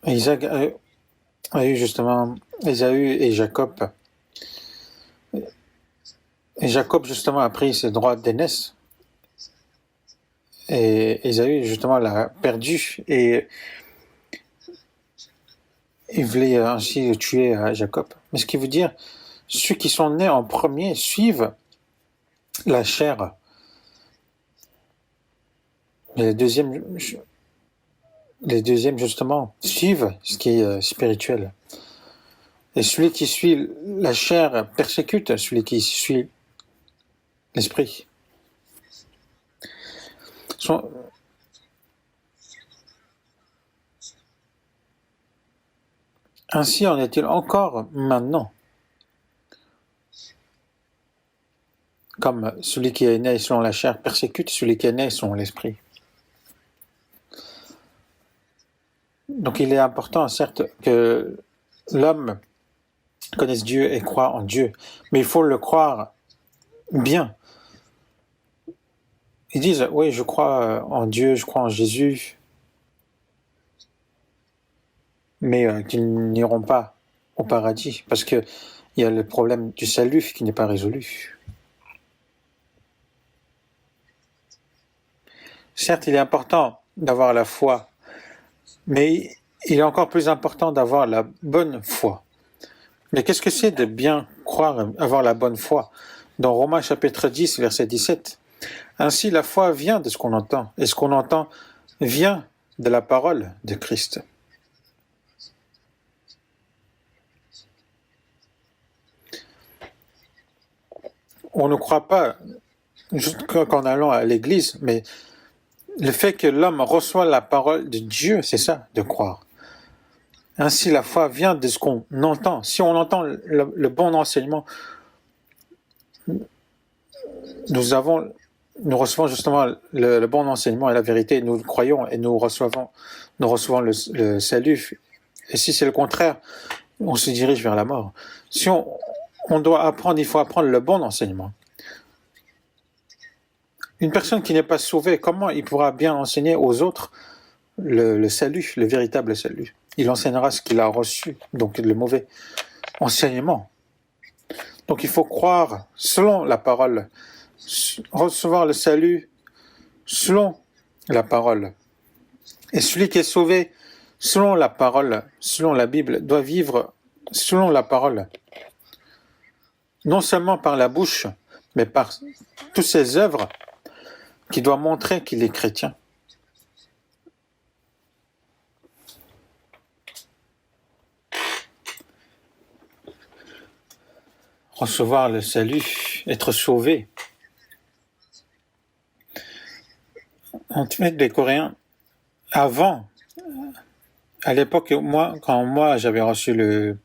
Et Isaac a eu justement Ésaü et Jacob. Et Jacob justement a pris ses droits d'aînesse. Et Ésaü justement l'a perdu et il voulait ainsi tuer Jacob. Mais ce qui veut dire, ceux qui sont nés en premier suivent la chair. Et les deuxièmes justement suivent ce qui est spirituel. Et celui qui suit la chair persécute celui qui suit l'esprit. Ainsi en est-il encore maintenant. Comme celui qui est né selon la chair persécute celui qui est né selon l'esprit. Donc il est important, certes, que l'homme connaisse Dieu et croit en Dieu, mais il faut le croire bien. Ils disent, oui, je crois en Dieu, je crois en Jésus, mais qu'ils n'iront pas au paradis, parce qu'il y a le problème du salut qui n'est pas résolu. Certes, il est important d'avoir la foi, mais il est encore plus important d'avoir la bonne foi. Mais qu'est-ce que c'est de bien croire, avoir la bonne foi? Dans Romains chapitre 10, verset 17, ainsi la foi vient de ce qu'on entend, et ce qu'on entend vient de la parole de Christ. On ne croit pas juste qu'en allant à l'église, mais le fait que l'homme reçoit la parole de Dieu, c'est ça, de croire. Ainsi, la foi vient de ce qu'on entend. Si on entend le bon enseignement, nous recevons justement le bon enseignement et la vérité, nous le croyons et nous recevons le salut. Et si c'est le contraire, on se dirige vers la mort. Si on doit apprendre, il faut apprendre le bon enseignement. Une personne qui n'est pas sauvée, comment il pourra bien enseigner aux autres le salut, le véritable salut? Il enseignera ce qu'il a reçu, donc le mauvais enseignement. Donc il faut croire selon la parole, recevoir le salut selon la parole. Et celui qui est sauvé selon la parole, selon la Bible, doit vivre selon la parole. Non seulement par la bouche, mais par toutes ses œuvres qui doivent montrer qu'il est chrétien. Recevoir le salut, être sauvé. En fait, les Coréens, avant, à l'époque, quand moi j'avais reçu le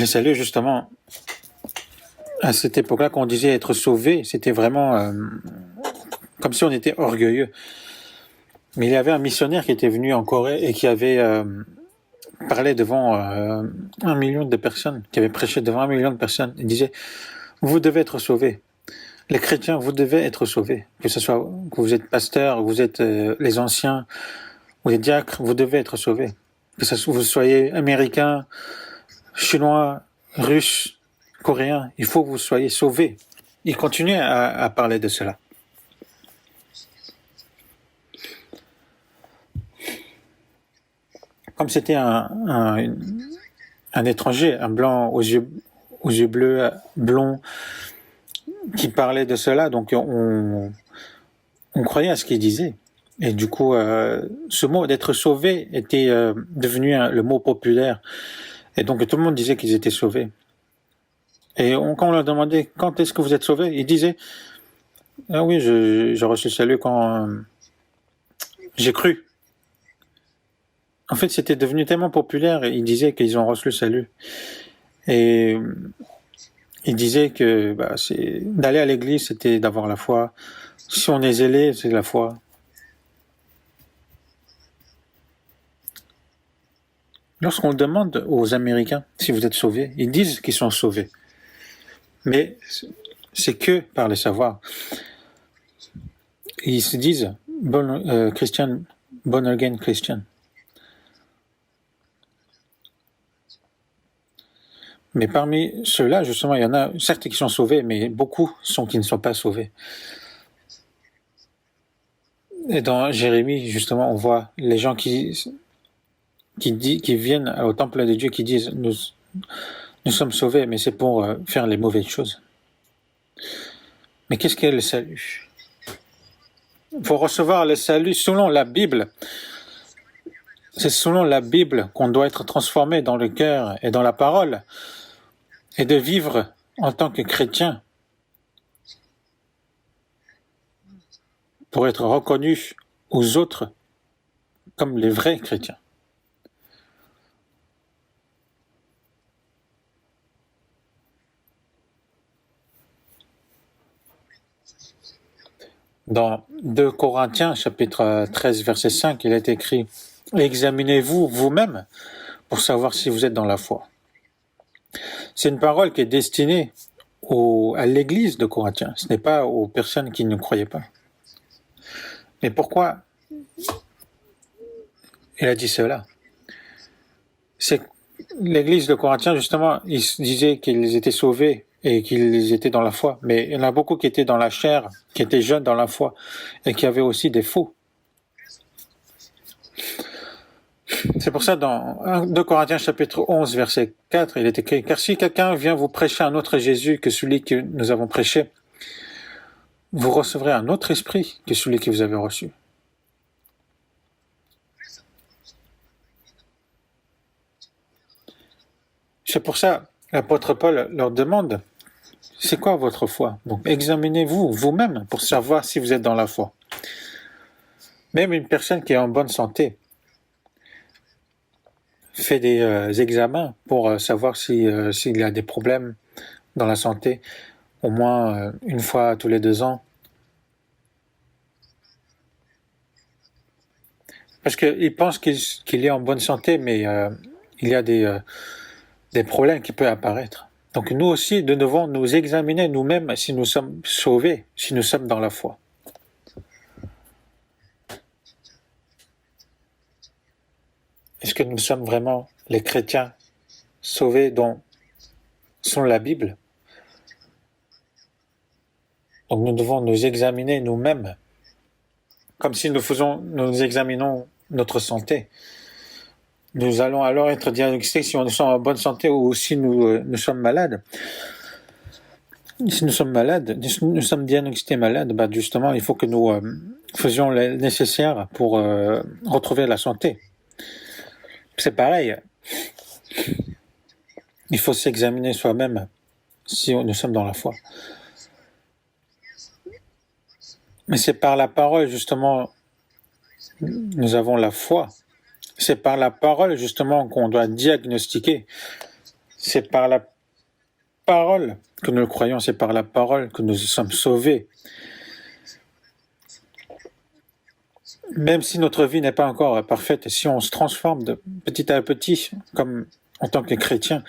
salut, justement, à cette époque-là, quand on disait être sauvé, c'était vraiment comme si on était orgueilleux. Mais il y avait un missionnaire qui était venu en Corée et qui avait parlé devant 1 million de personnes, qui avait prêché devant 1 million de personnes. Il disait, vous devez être sauvés. Les chrétiens, vous devez être sauvés. Que ce soit que vous êtes pasteur, vous êtes les anciens, vous êtes diacres, vous devez être sauvés. Que vous soyez américain, chinois, russe, coréen, il faut que vous soyez sauvés. Il continuait à parler de cela. Comme c'était un étranger, un blanc aux yeux bleus, blond, qui parlait de cela, donc on croyait à ce qu'il disait. Et du coup, ce mot d'être sauvé était devenu le mot populaire. Et donc tout le monde disait qu'ils étaient sauvés. Et quand on leur demandait quand est-ce que vous êtes sauvés, ils disaient ah oui, j'ai reçu le salut quand j'ai cru. En fait, c'était devenu tellement populaire, ils disaient qu'ils ont reçu le salut. Et ils disaient que d'aller à l'église, c'était d'avoir la foi. Si on est zélé, c'est la foi. Lorsqu'on demande aux Américains si vous êtes sauvés, ils disent qu'ils sont sauvés. Mais c'est que par le savoir. Ils se disent Christian, born again Christian. Mais parmi ceux-là, justement, il y en a certes qui sont sauvés, mais beaucoup sont qui ne sont pas sauvés. Et dans Jérémie, justement, on voit les gens qui viennent au temple de Dieu, qui disent nous sommes sauvés, mais c'est pour faire les mauvaises choses. Mais qu'est-ce qu'est le salut? Il faut recevoir le salut selon la Bible. C'est selon la Bible qu'on doit être transformé dans le cœur et dans la parole, et de vivre en tant que chrétien pour être reconnu aux autres comme les vrais chrétiens. Dans 2 Corinthiens, chapitre 13, verset 5, il est écrit « Examinez-vous vous-même pour savoir si vous êtes dans la foi. » C'est une parole qui est destinée à l'église de Corinthiens. Ce n'est pas aux personnes qui ne croyaient pas. Mais pourquoi il a dit cela? C'est l'église de Corinthiens, justement, ils disaient qu'ils étaient sauvés et qu'ils étaient dans la foi. Mais il y en a beaucoup qui étaient dans la chair, qui étaient jeunes dans la foi et qui avaient aussi des faux. C'est pour ça, dans 2 Corinthiens chapitre 11, verset 4, il est écrit « Car si quelqu'un vient vous prêcher un autre Jésus que celui que nous avons prêché, vous recevrez un autre esprit que celui que vous avez reçu. » C'est pour ça, l'apôtre Paul leur demande « C'est quoi votre foi ?» Donc, examinez-vous vous-même pour savoir si vous êtes dans la foi. Même une personne qui est en bonne santé, fait des examens pour savoir s'il y a des problèmes dans la santé, au moins une fois tous les 2 ans. Parce qu'il pense qu'il est en bonne santé, mais il y a des problèmes qui peuvent apparaître. Donc nous aussi, nous devons nous examiner nous-mêmes si nous sommes sauvés, si nous sommes dans la foi. Est-ce que nous sommes vraiment les chrétiens sauvés dont sont la Bible? Donc nous devons nous examiner nous-mêmes, comme si nous examinons notre santé. Nous allons alors être diagnostiqués si nous sommes en bonne santé ou si nous sommes malades. Si nous sommes malades, si nous sommes diagnostiqués malades, justement, il faut que nous faisions le nécessaire pour retrouver la santé. C'est pareil. Il faut s'examiner soi-même si nous sommes dans la foi. Mais c'est par la parole, justement, nous avons la foi. C'est par la parole, justement, qu'on doit diagnostiquer. C'est par la parole que nous le croyons, c'est par la parole que nous sommes sauvés. Même si notre vie n'est pas encore parfaite, si on se transforme de petit à petit, comme en tant que chrétien,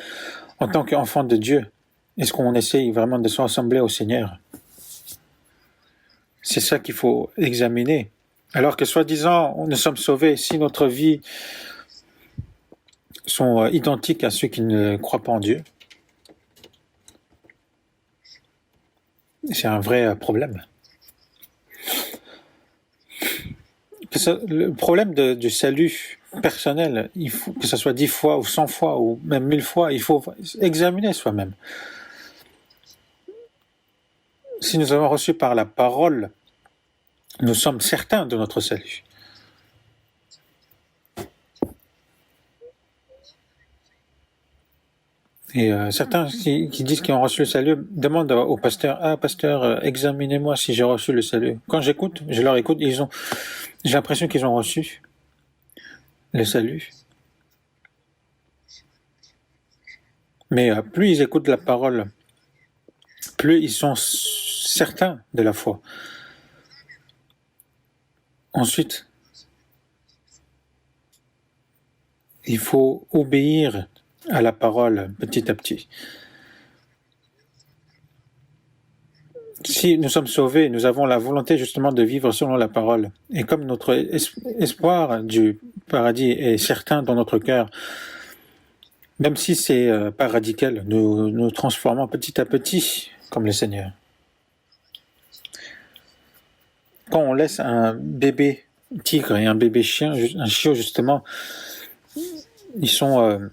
en tant qu'enfant de Dieu, est-ce qu'on essaye vraiment de se ressembler au Seigneur? C'est ça qu'il faut examiner. Alors que soi-disant, nous sommes sauvés, si notre vie sont identiques à ceux qui ne croient pas en Dieu, c'est un vrai problème. Le problème du salut personnel, il faut que ce soit 10 fois ou 100 fois ou même 1000 fois, il faut examiner soi-même. Si nous avons reçu par la parole, nous sommes certains de notre salut. Et certains qui disent qu'ils ont reçu le salut demandent au pasteur, « Ah, pasteur, examinez-moi si j'ai reçu le salut. » Quand je leur écoute, j'ai l'impression qu'ils ont reçu le salut. Mais plus ils écoutent la parole, plus ils sont certains de la foi. Ensuite, il faut obéir à la parole petit à petit. Si nous sommes sauvés, nous avons la volonté justement de vivre selon la parole. Et comme notre espoir du paradis est certain dans notre cœur, même si c'est pas radical, nous nous transformons petit à petit comme le Seigneur. Quand on laisse un bébé tigre et un bébé chien, un chiot justement, ils sont...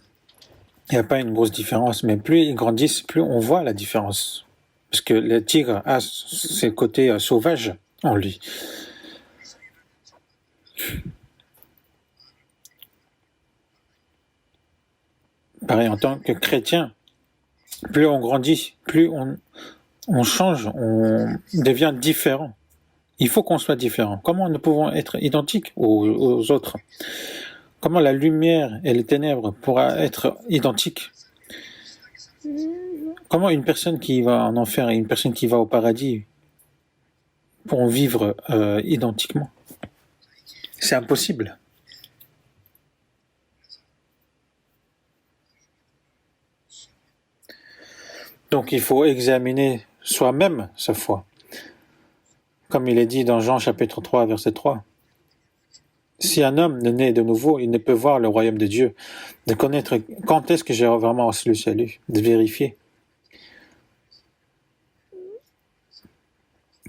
il n'y a pas une grosse différence, mais plus ils grandissent, plus on voit la différence. Parce que le tigre a ses côtés sauvages en lui. Pareil, en tant que chrétien, plus on grandit, plus on change, on devient différent. Il faut qu'on soit différent. Comment nous pouvons être identiques aux autres? Comment la lumière et les ténèbres pourra être identiques? Comment une personne qui va en enfer et une personne qui va au paradis pourront vivre identiquement? C'est impossible. Donc il faut examiner soi-même sa foi. Comme il est dit dans Jean chapitre 3, verset 3. Si un homme ne naît de nouveau, il ne peut voir le royaume de Dieu. De connaître quand est-ce que j'ai vraiment reçu le salut, de vérifier.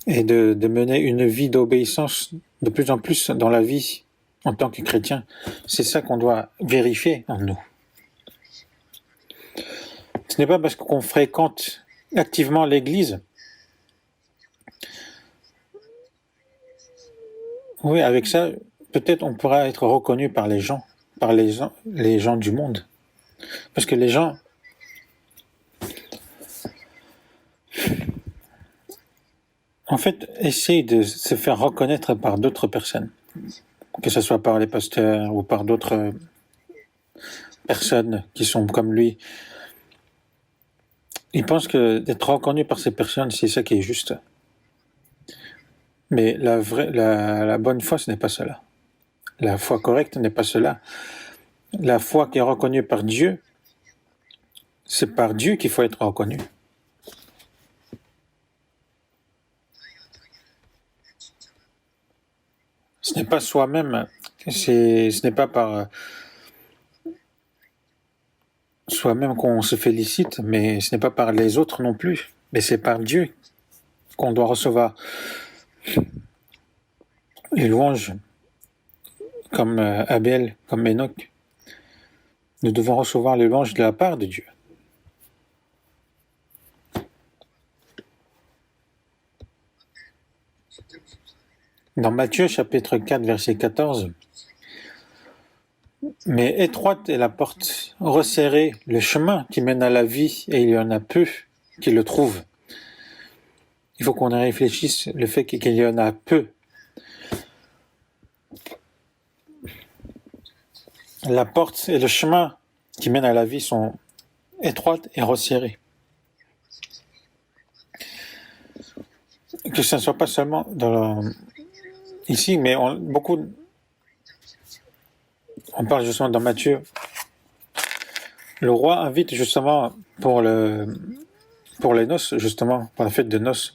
Et de mener une vie d'obéissance de plus en plus dans la vie en tant que chrétien. C'est ça qu'on doit vérifier en nous. Ce n'est pas parce qu'on fréquente activement l'Église. Oui, avec ça, peut-être on pourra être reconnu par les gens du monde. Parce que les gens en fait essayent de se faire reconnaître par d'autres personnes, que ce soit par les pasteurs ou par d'autres personnes qui sont comme lui. Il pense que d'être reconnu par ces personnes, c'est ça qui est juste. Mais la bonne foi, ce n'est pas cela. La foi correcte n'est pas cela. La foi qui est reconnue par Dieu, c'est par Dieu qu'il faut être reconnu. Ce n'est pas soi-même, ce n'est pas par soi-même qu'on se félicite, mais ce n'est pas par les autres non plus. Mais c'est par Dieu qu'on doit recevoir les louanges, comme Abel, comme Enoch. Nous devons recevoir les louanges de la part de Dieu. Dans Matthieu chapitre 4, verset 14, « Mais étroite est la porte, resserrée le chemin qui mène à la vie, et il y en a peu qui le trouvent. » Il faut qu'on réfléchisse le fait qu'il y en a peu. La porte et le chemin qui mènent à la vie sont étroites et resserrées. Que ce ne soit pas seulement ici, mais on parle justement dans Matthieu. Le roi invite justement pour les noces, justement, pour la fête de noces.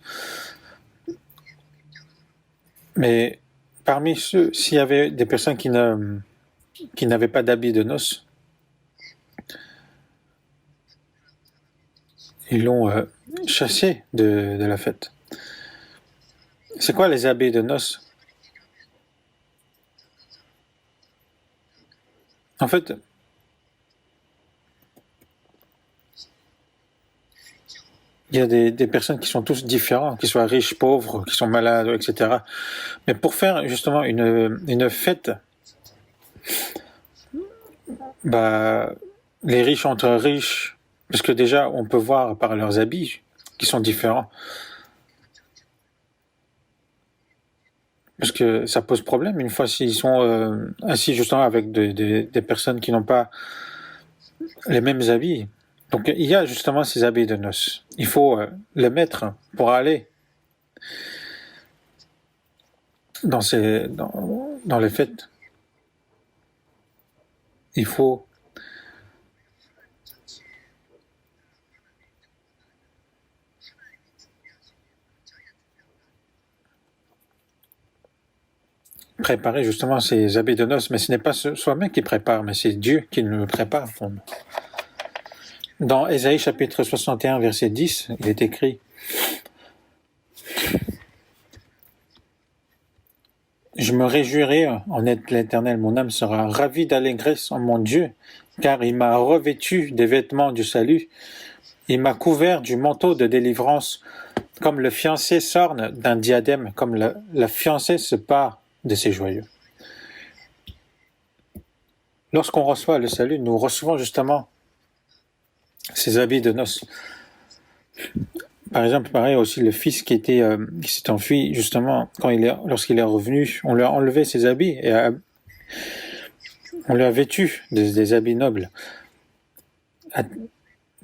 Mais parmi ceux, s'il y avait des personnes qui n'avaient pas d'habits de noces, ils l'ont chassé de la fête. C'est quoi les habits de noces? En fait, il y a des personnes qui sont tous différents, qui soient riches, pauvres, qui sont malades, etc. Mais pour faire justement une fête, les riches entre riches, parce que déjà on peut voir par leurs habits qui sont différents. Parce que ça pose problème une fois s'ils sont assis justement avec des personnes qui n'ont pas les mêmes habits. Donc il y a justement ces habits de noces. Il faut les mettre pour aller dans les fêtes. Il faut préparer justement ces habits de noces, mais ce n'est pas soi-même qui prépare, mais c'est Dieu qui nous le prépare pour nous. Dans Ésaïe chapitre 61, verset 10, il est écrit « Je me réjouirai en l'Éternel, mon âme sera ravie d'allégresse en mon Dieu, car il m'a revêtu des vêtements du salut, il m'a couvert du manteau de délivrance, comme le fiancé s'orne d'un diadème, comme la fiancée se pare de ses joyaux. » Lorsqu'on reçoit le salut, nous recevons justement ces habits de noces. Par exemple, pareil aussi, le fils qui s'est enfui, justement, lorsqu'il est revenu, on lui a enlevé ses habits et on lui a vêtu des habits nobles.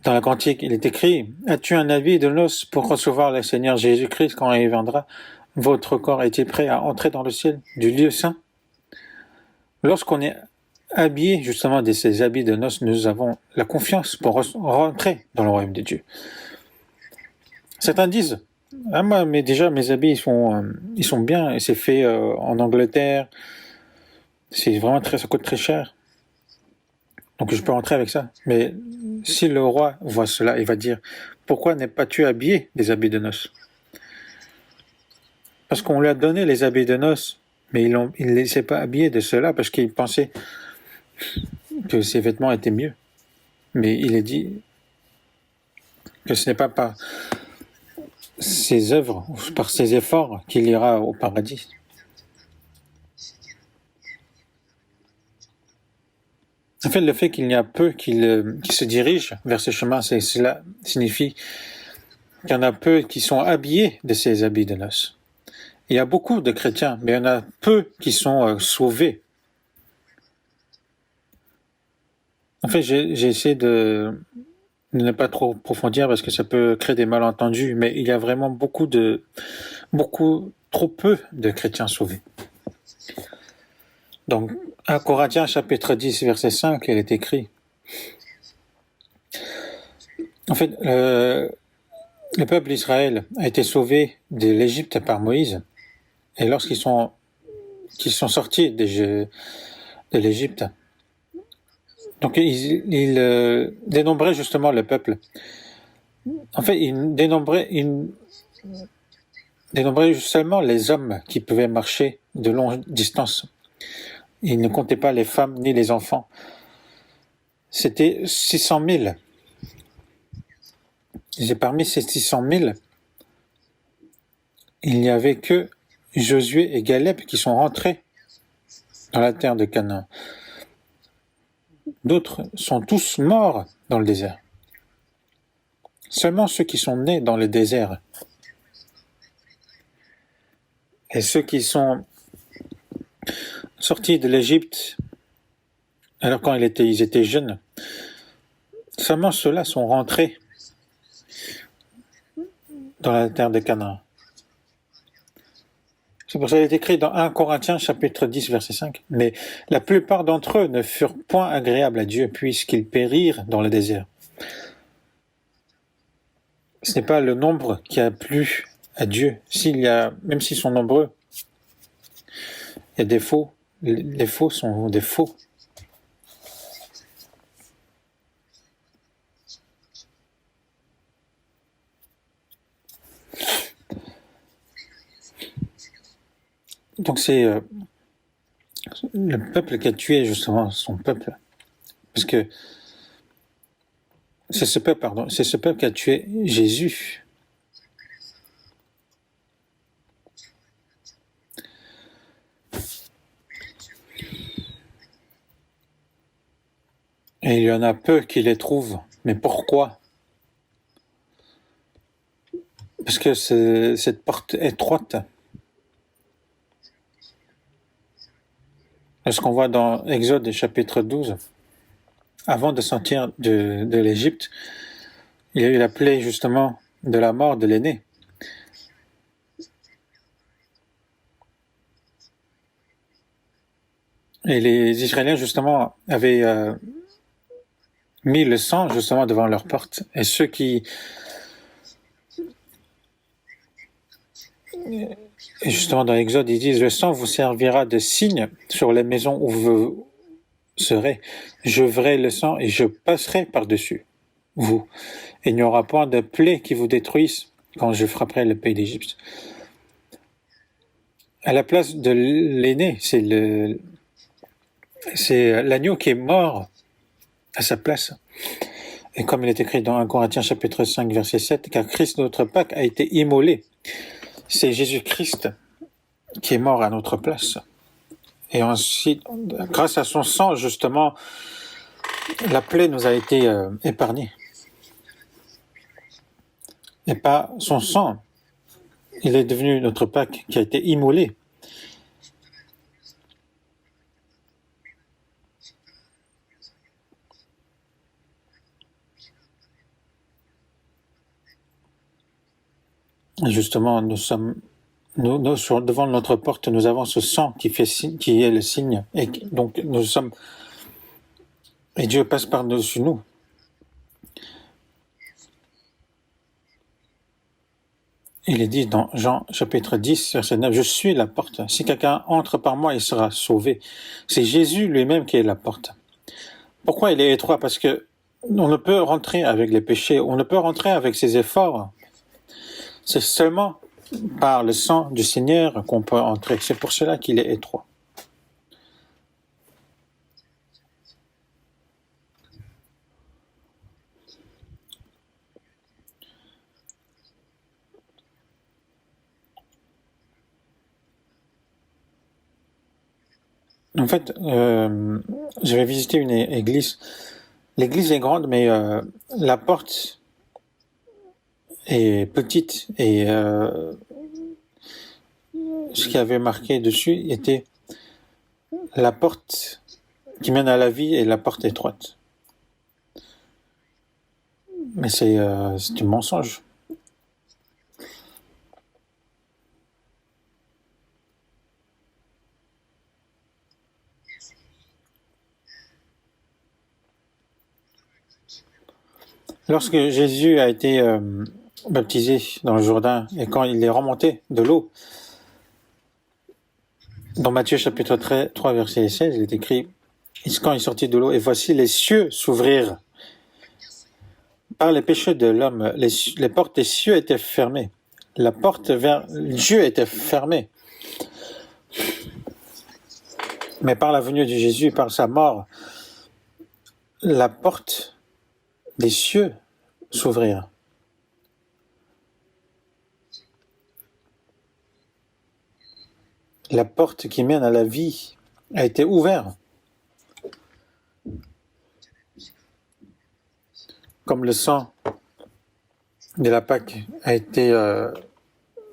Dans la Cantique, il est écrit « As-tu un habit de noces pour recevoir le Seigneur Jésus-Christ quand il viendra? Votre corps est-il prêt à entrer dans le ciel du lieu saint ?» Lorsqu'on est habillé justement de ces habits de noces, nous avons la confiance pour rentrer dans le royaume de Dieu. Certains disent « Ah moi, mais déjà mes habits ils sont bien et c'est fait en Angleterre, c'est vraiment ça coûte très cher. Donc je peux rentrer avec ça. » Mais si le roi voit cela, il va dire « Pourquoi n'es pas-tu habillé des habits de noces ?» Parce qu'on lui a donné les habits de noces, mais il ne les laissait pas habillés de cela parce qu'il pensait que ses vêtements étaient mieux. Mais il est dit que ce n'est pas par ses œuvres, par ses efforts qu'il ira au paradis. En fait, le fait qu'il y a peu qui se dirigent vers ce chemin, cela signifie qu'il y en a peu qui sont habillés de ces habits de noces. Il y a beaucoup de chrétiens, mais il y en a peu qui sont sauvés. En fait, j'ai essayé de ne pas trop approfondir parce que ça peut créer des malentendus, mais il y a vraiment trop peu de chrétiens sauvés. Donc, à Corinthiens chapitre 10, verset 5, il est écrit. En fait, le peuple d'Israël a été sauvé de l'Égypte par Moïse. Et lorsqu'ils sont sortis de l'Égypte, donc ils dénombraient justement le peuple. En fait, ils dénombraient seulement les hommes qui pouvaient marcher de longues distances. Ils ne comptaient pas les femmes ni les enfants. C'était 600 000. Et parmi ces 600 000, il n'y avait que Josué et Caleb qui sont rentrés dans la terre de Canaan. D'autres sont tous morts dans le désert. Seulement ceux qui sont nés dans le désert et ceux qui sont sortis de l'Égypte, alors quand ils étaient jeunes, seulement ceux-là sont rentrés dans la terre de Canaan. C'est pour ça qu'il est écrit dans 1 Corinthiens chapitre 10 verset 5. Mais la plupart d'entre eux ne furent point agréables à Dieu puisqu'ils périrent dans le désert. Ce n'est pas le nombre qui a plu à Dieu. Même s'ils sont nombreux, il y a des faux. Les faux sont des faux. Donc c'est le peuple qui a tué justement son peuple. Parce que c'est ce peuple qui a tué Jésus. Et il y en a peu qui les trouvent. Mais pourquoi? Parce que cette porte étroite. Lorsqu'on voit dans Exode chapitre 12, avant de sortir de l'Égypte, il y a eu la plaie justement de la mort de l'aîné. Et les Israéliens justement avaient mis le sang justement devant leur porte. Et ceux qui... Et justement dans l'Exode, ils disent « Le sang vous servira de signe sur les maisons où vous serez. Je verrai le sang et je passerai par-dessus vous. Et il n'y aura point de plaie qui vous détruise quand je frapperai le pays d'Égypte. » À la place de l'aîné, c'est l'agneau qui est mort à sa place. Et comme il est écrit dans 1 Corinthiens chapitre 5 verset 7, car Christ notre Pâque a été immolé. C'est Jésus-Christ qui est mort à notre place. Et ensuite, grâce à son sang, justement, la plaie nous a été épargnée. Et pas son sang. Il est devenu notre Pâque qui a été immolé. Et justement, devant notre porte, nous avons ce sang qui est le signe. Et donc, et Dieu passe par-dessus nous. Il est dit dans Jean chapitre 10, verset 9, « Je suis la porte. Si quelqu'un entre par moi, il sera sauvé. » C'est Jésus lui-même qui est la porte. Pourquoi il est étroit? Parce que on ne peut rentrer avec les péchés, on ne peut rentrer avec ses efforts. C'est seulement par le sang du Seigneur qu'on peut entrer. C'est pour cela qu'il est étroit. En fait, j'avais visité une église. L'église est grande, mais la porte est petite. Et ce qui avait marqué dessus était la porte qui mène à la vie et la porte étroite. Mais c'est un mensonge. Lorsque Jésus a été baptisé dans le Jourdain et quand il est remonté de l'eau, dans Matthieu chapitre 3 verset 16, il est écrit « Quand il sortit de l'eau, et voici les cieux s'ouvrirent. Par les péchés de l'homme, les portes des cieux étaient fermées. La porte vers Dieu était fermée. Mais par la venue de Jésus, par sa mort, la porte des cieux s'ouvrirent. La porte qui mène à la vie a été ouverte. Comme le sang de la Pâque a été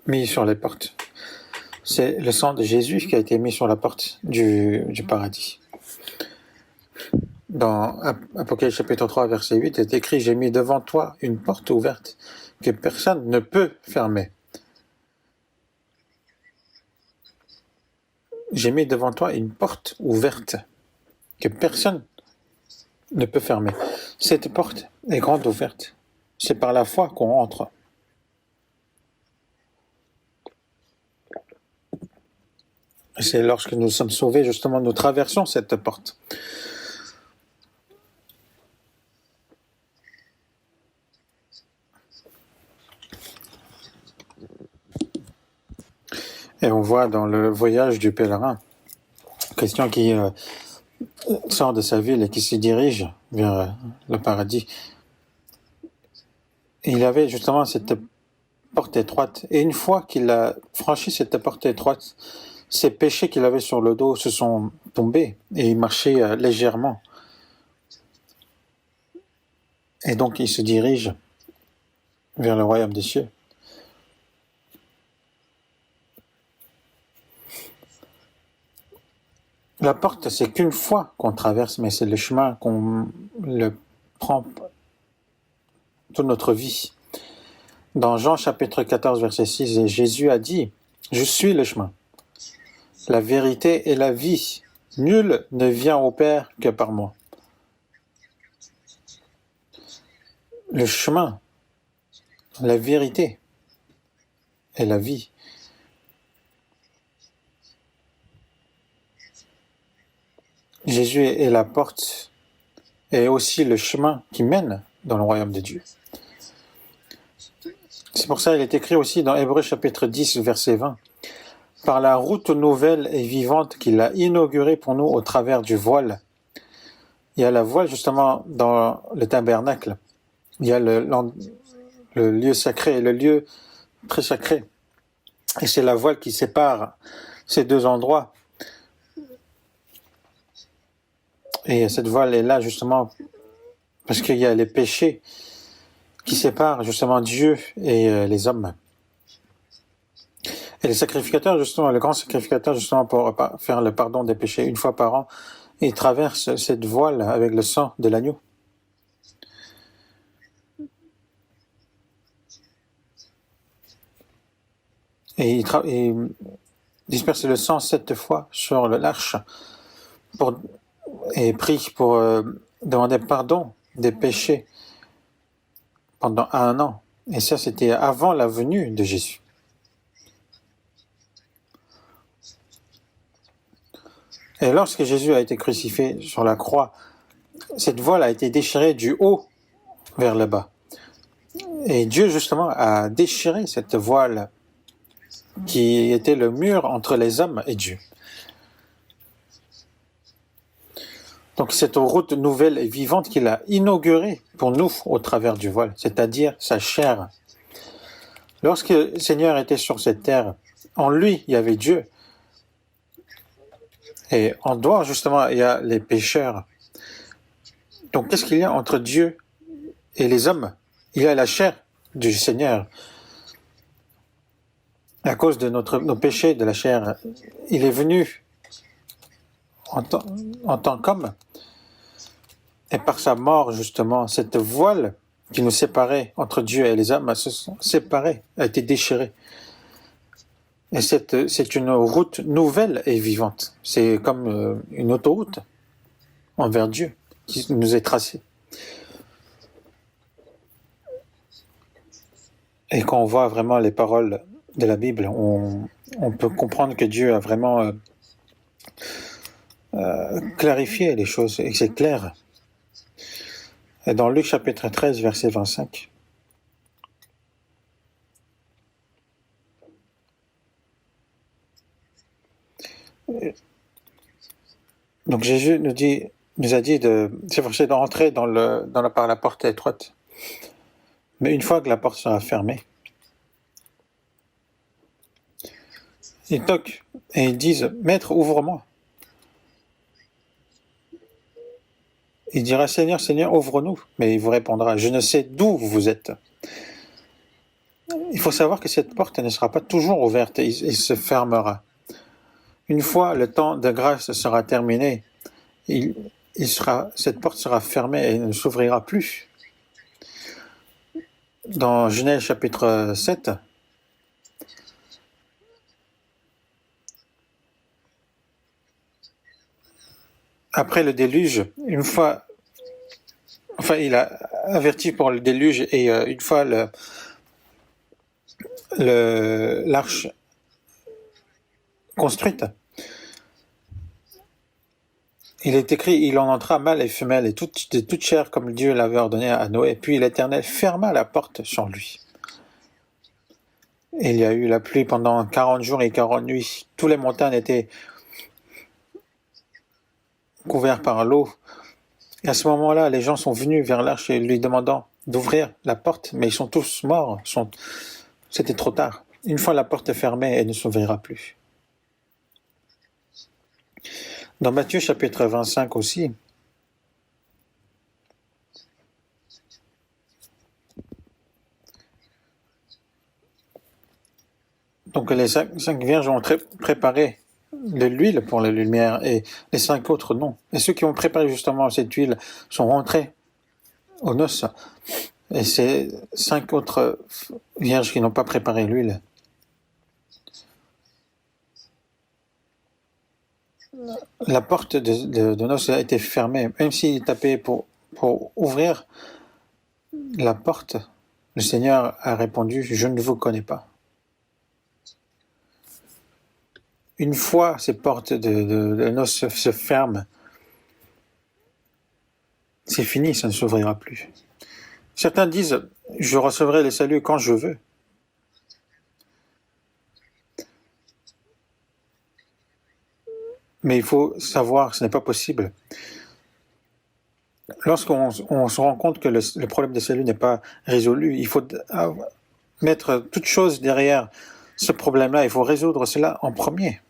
mis sur les portes. C'est le sang de Jésus qui a été mis sur la porte du paradis. Dans Apocalypse chapitre 3, verset 8, il est écrit « J'ai mis devant toi une porte ouverte que personne ne peut fermer. » J'ai mis devant toi une porte ouverte que personne ne peut fermer. Cette porte est grande ouverte. C'est par la foi qu'on entre. C'est lorsque nous sommes sauvés, justement, nous traversons cette porte. Et on voit dans le voyage du pèlerin, Christian qui sort de sa ville et qui se dirige vers le paradis. Et il avait justement cette porte étroite. Et une fois qu'il a franchi cette porte étroite, ses péchés qu'il avait sur le dos se sont tombés et il marchait légèrement. Et donc il se dirige vers le royaume des cieux. La porte, c'est qu'une fois qu'on traverse, mais c'est le chemin qu'on le prend toute notre vie. Dans Jean chapitre 14, verset 6, Jésus a dit « Je suis le chemin, la vérité et la vie. Nul ne vient au Père que par moi. » Le chemin, la vérité et la vie. Jésus est la porte et aussi le chemin qui mène dans le royaume de Dieu. C'est pour ça qu'il est écrit aussi dans Hébreux chapitre 10, verset 20. « Par la route nouvelle et vivante qu'il a inaugurée pour nous au travers du voile. » Il y a la voile justement dans le tabernacle. Il y a le lieu sacré et le lieu très sacré. Et c'est la voile qui sépare ces deux endroits. Et cette voile est là justement parce qu'il y a les péchés qui séparent justement Dieu et les hommes. Et les sacrificateurs, justement, le grand sacrificateur, justement, pour faire le pardon des péchés une fois par an, il traverse cette voile avec le sang de l'agneau. Et il disperse le sang 7 fois sur l'arche et prie pour demander pardon des péchés pendant 1 an. Et ça, c'était avant la venue de Jésus. Et lorsque Jésus a été crucifié sur la croix, cette voile a été déchirée du haut vers le bas. Et Dieu, justement, a déchiré cette voile qui était le mur entre les hommes et Dieu. Donc cette route nouvelle et vivante qu'il a inaugurée pour nous au travers du voile, c'est-à-dire sa chair. Lorsque le Seigneur était sur cette terre, en lui, il y avait Dieu. Et en dehors, justement, il y a les pécheurs. Donc qu'est-ce qu'il y a entre Dieu et les hommes? Il y a la chair du Seigneur. À cause de nos péchés de la chair, il est venu en tant qu'homme. Et par sa mort, justement, cette voile qui nous séparait entre Dieu et les hommes se sont séparés, a été déchirée. Et c'est une route nouvelle et vivante. C'est comme une autoroute envers Dieu qui nous est tracée. Et quand on voit vraiment les paroles de la Bible, on peut comprendre que Dieu a vraiment clarifié les choses, et que c'est clair. Et dans Luc chapitre 13, verset 25, donc Jésus nous a dit de s'efforcer d'entrer par la porte étroite. Mais une fois que la porte sera fermée, ils toquent et ils disent « Maître, ouvre-moi ». Il dira « Seigneur, Seigneur, ouvre-nous ». Mais il vous répondra « Je ne sais d'où vous êtes ». Il faut savoir que cette porte ne sera pas toujours ouverte, il se fermera. Une fois le temps de grâce sera terminé, cette porte sera fermée et ne s'ouvrira plus. Dans Genèse chapitre 7, après le déluge, il a averti pour le déluge et une fois l'arche construite, il est écrit, il en entra mâle et femelle et toute chair comme Dieu l'avait ordonné à Noé. Puis l'Éternel ferma la porte sur lui. Et il y a eu la pluie pendant 40 jours et 40 nuits. Tous les montagnes étaient couvertes par l'eau. Et à ce moment-là, les gens sont venus vers l'arche et lui demandant d'ouvrir la porte, mais ils sont tous morts. C'était trop tard. Une fois la porte fermée, elle ne s'ouvrira plus. Dans Matthieu chapitre 25 aussi, donc les cinq vierges ont préparé de l'huile pour la lumière et les 5 autres non. Et ceux qui ont préparé justement cette huile sont rentrés aux noces. Et ces 5 autres vierges qui n'ont pas préparé l'huile, la porte de noces a été fermée. Même s'il tapait pour ouvrir la porte, le Seigneur a répondu « Je ne vous connais pas ». Une fois ces portes de noces se ferment, c'est fini, ça ne s'ouvrira plus. Certains disent « Je recevrai le salut quand je veux ». Mais il faut savoir que ce n'est pas possible. Lorsqu'on se rend compte que le problème de salut n'est pas résolu, il faut mettre toute chose derrière ce problème-là. Il faut résoudre cela en premier.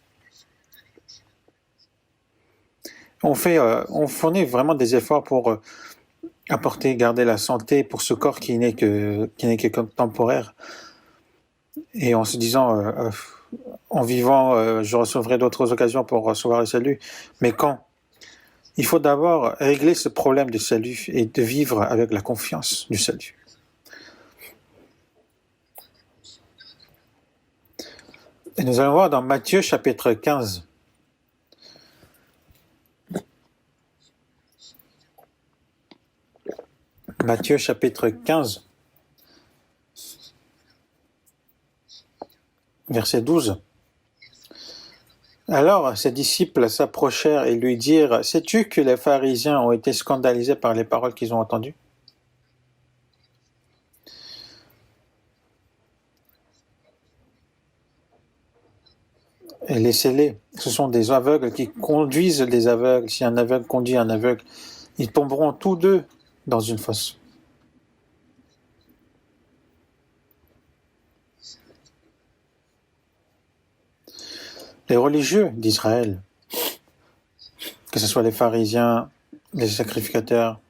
On fournit vraiment des efforts pour garder la santé pour ce corps qui n'est que temporaire. Et en se disant, en vivant, je recevrai d'autres occasions pour recevoir le salut. Mais quand? Il faut d'abord régler ce problème du salut et de vivre avec la confiance du salut. Et nous allons voir dans Matthieu chapitre 15. Matthieu chapitre 15, verset 12. Alors ses disciples s'approchèrent et lui dirent « Sais-tu que les pharisiens ont été scandalisés par les paroles qu'ils ont entendues ?» Et laissez-les, ce sont des aveugles qui conduisent des aveugles. Si un aveugle conduit un aveugle, ils tomberont tous deux dans une fosse. Les religieux d'Israël, que ce soit les pharisiens, les sacrificateurs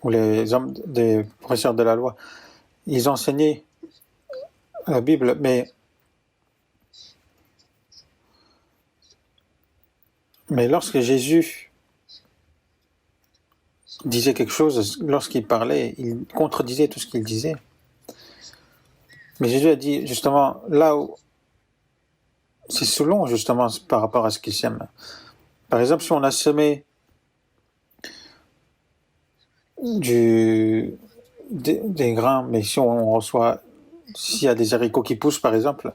ou les hommes des professeurs de la loi, ils enseignaient la Bible, mais lorsque Jésus disait quelque chose, lorsqu'il parlait, il contredisait tout ce qu'il disait. Mais Jésus a dit, justement, là où c'est selon, justement, par rapport à ce qu'il sème. Par exemple, si on a semé des grains, mais si on reçoit, s'il y a des haricots qui poussent, par exemple,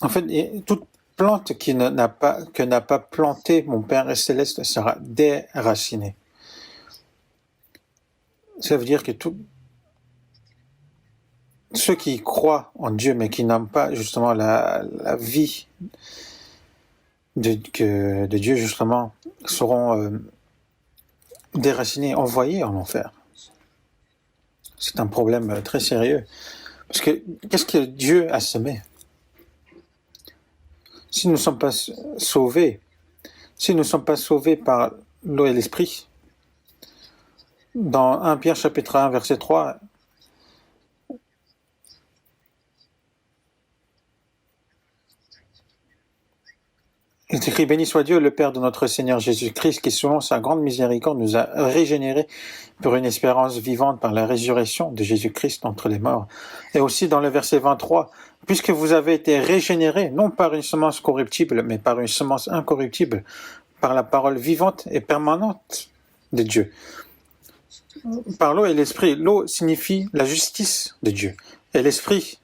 en fait, toute plante n'a pas planté mon Père céleste sera déracinée. Ça veut dire que ceux qui croient en Dieu, mais qui n'ont pas justement la vie de Dieu, justement, seront déracinés, envoyés en enfer. C'est un problème très sérieux. Parce que qu'est-ce que Dieu a semé? Si nous ne sommes pas sauvés, par l'eau et l'esprit, dans 1 Pierre chapitre 1 verset 3, il est écrit: béni soit Dieu, le Père de notre Seigneur Jésus-Christ, qui selon sa grande miséricorde nous a régénérés pour une espérance vivante par la résurrection de Jésus-Christ d'entre les morts. Et aussi dans le verset 23, puisque vous avez été régénérés, non par une semence corruptible, mais par une semence incorruptible, par la parole vivante et permanente de Dieu. Par l'eau et l'esprit. L'eau signifie la justice de Dieu. Et l'esprit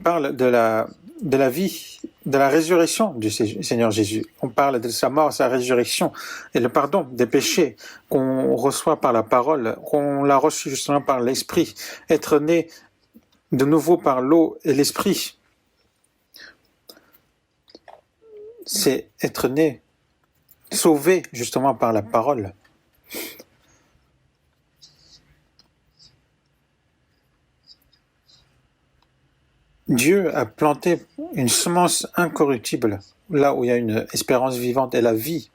parle de la vie, de la résurrection du Seigneur Jésus. On parle de sa mort, sa résurrection et le pardon des péchés qu'on reçoit par la parole, qu'on l'a reçu justement par l'esprit. Être né de nouveau par l'eau et l'esprit, c'est être né, sauvé justement par la parole. Dieu a planté une semence incorruptible, là où il y a une espérance vivante et la vie.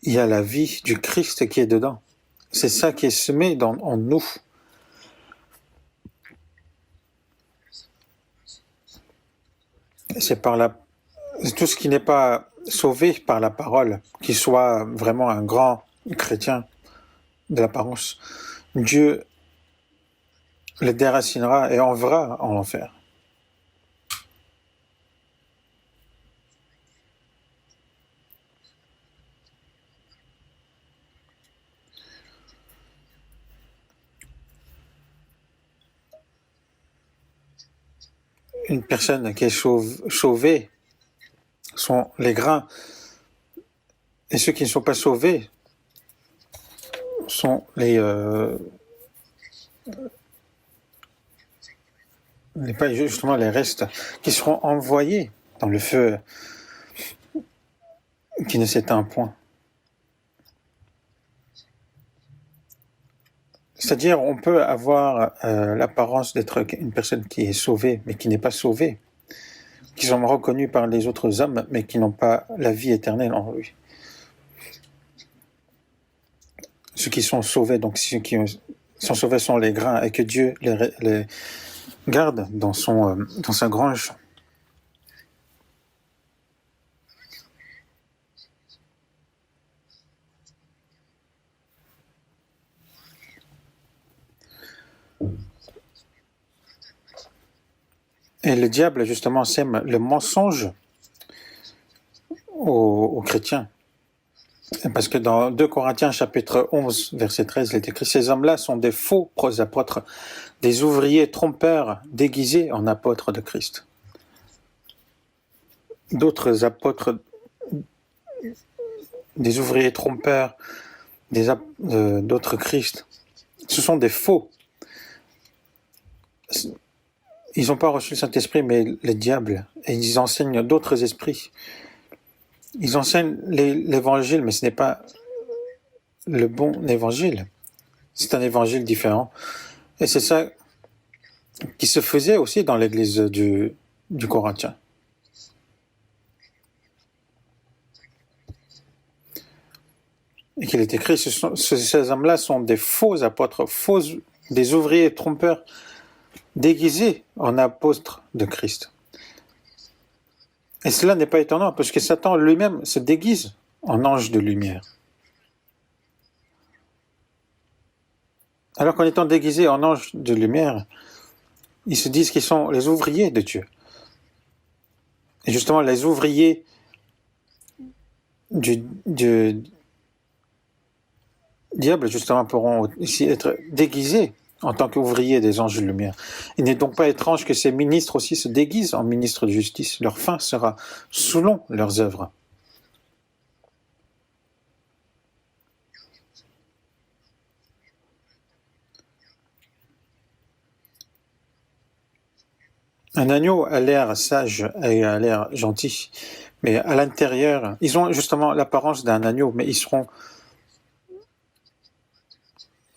Il y a la vie du Christ qui est dedans. C'est ça qui est semé en nous. C'est tout ce qui n'est pas sauvé par la parole, qui soit vraiment un grand chrétien de l'apparence. Dieu le déracinera et enverra en enfer. Une personne qui est sauvée sont les grains, et ceux qui ne sont pas sauvés sont justement les restes qui seront envoyés dans le feu qui ne s'éteint point. C'est-à-dire, on peut avoir l'apparence d'être une personne qui est sauvée, mais qui n'est pas sauvée, qui sont reconnus par les autres hommes, mais qui n'ont pas la vie éternelle en lui. Ceux qui sont sauvés, donc ceux qui sont sauvés sont les grains, et que Dieu les garde dans sa grange. Et le diable, justement, sème le mensonge aux chrétiens. Parce que dans 2 Corinthiens, chapitre 11, verset 13, il est écrit: ces hommes-là sont des faux apôtres, des ouvriers trompeurs déguisés en apôtres de Christ. D'autres apôtres, des ouvriers trompeurs, d'autres Christ, ce sont des faux. Ils n'ont pas reçu le Saint-Esprit, mais les diables, et ils enseignent d'autres esprits. Ils enseignent l'évangile, mais ce n'est pas le bon évangile. C'est un évangile différent. Et c'est ça qui se faisait aussi dans l'église du Corinthien. Et qu'il est écrit, ces hommes-là sont des faux apôtres, des ouvriers trompeurs, déguisés en apôtres de Christ. Et cela n'est pas étonnant, parce que Satan lui-même se déguise en ange de lumière. Alors qu'en étant déguisés en ange de lumière, ils se disent qu'ils sont les ouvriers de Dieu. Et justement, les ouvriers du diable, justement, pourront aussi être déguisés en tant qu'ouvriers des anges de lumière. Il n'est donc pas étrange que ces ministres aussi se déguisent en ministres de justice. Leur fin sera selon leurs œuvres. Un agneau a l'air sage et a l'air gentil, mais à l'intérieur, ils ont justement l'apparence d'un agneau, mais ils seront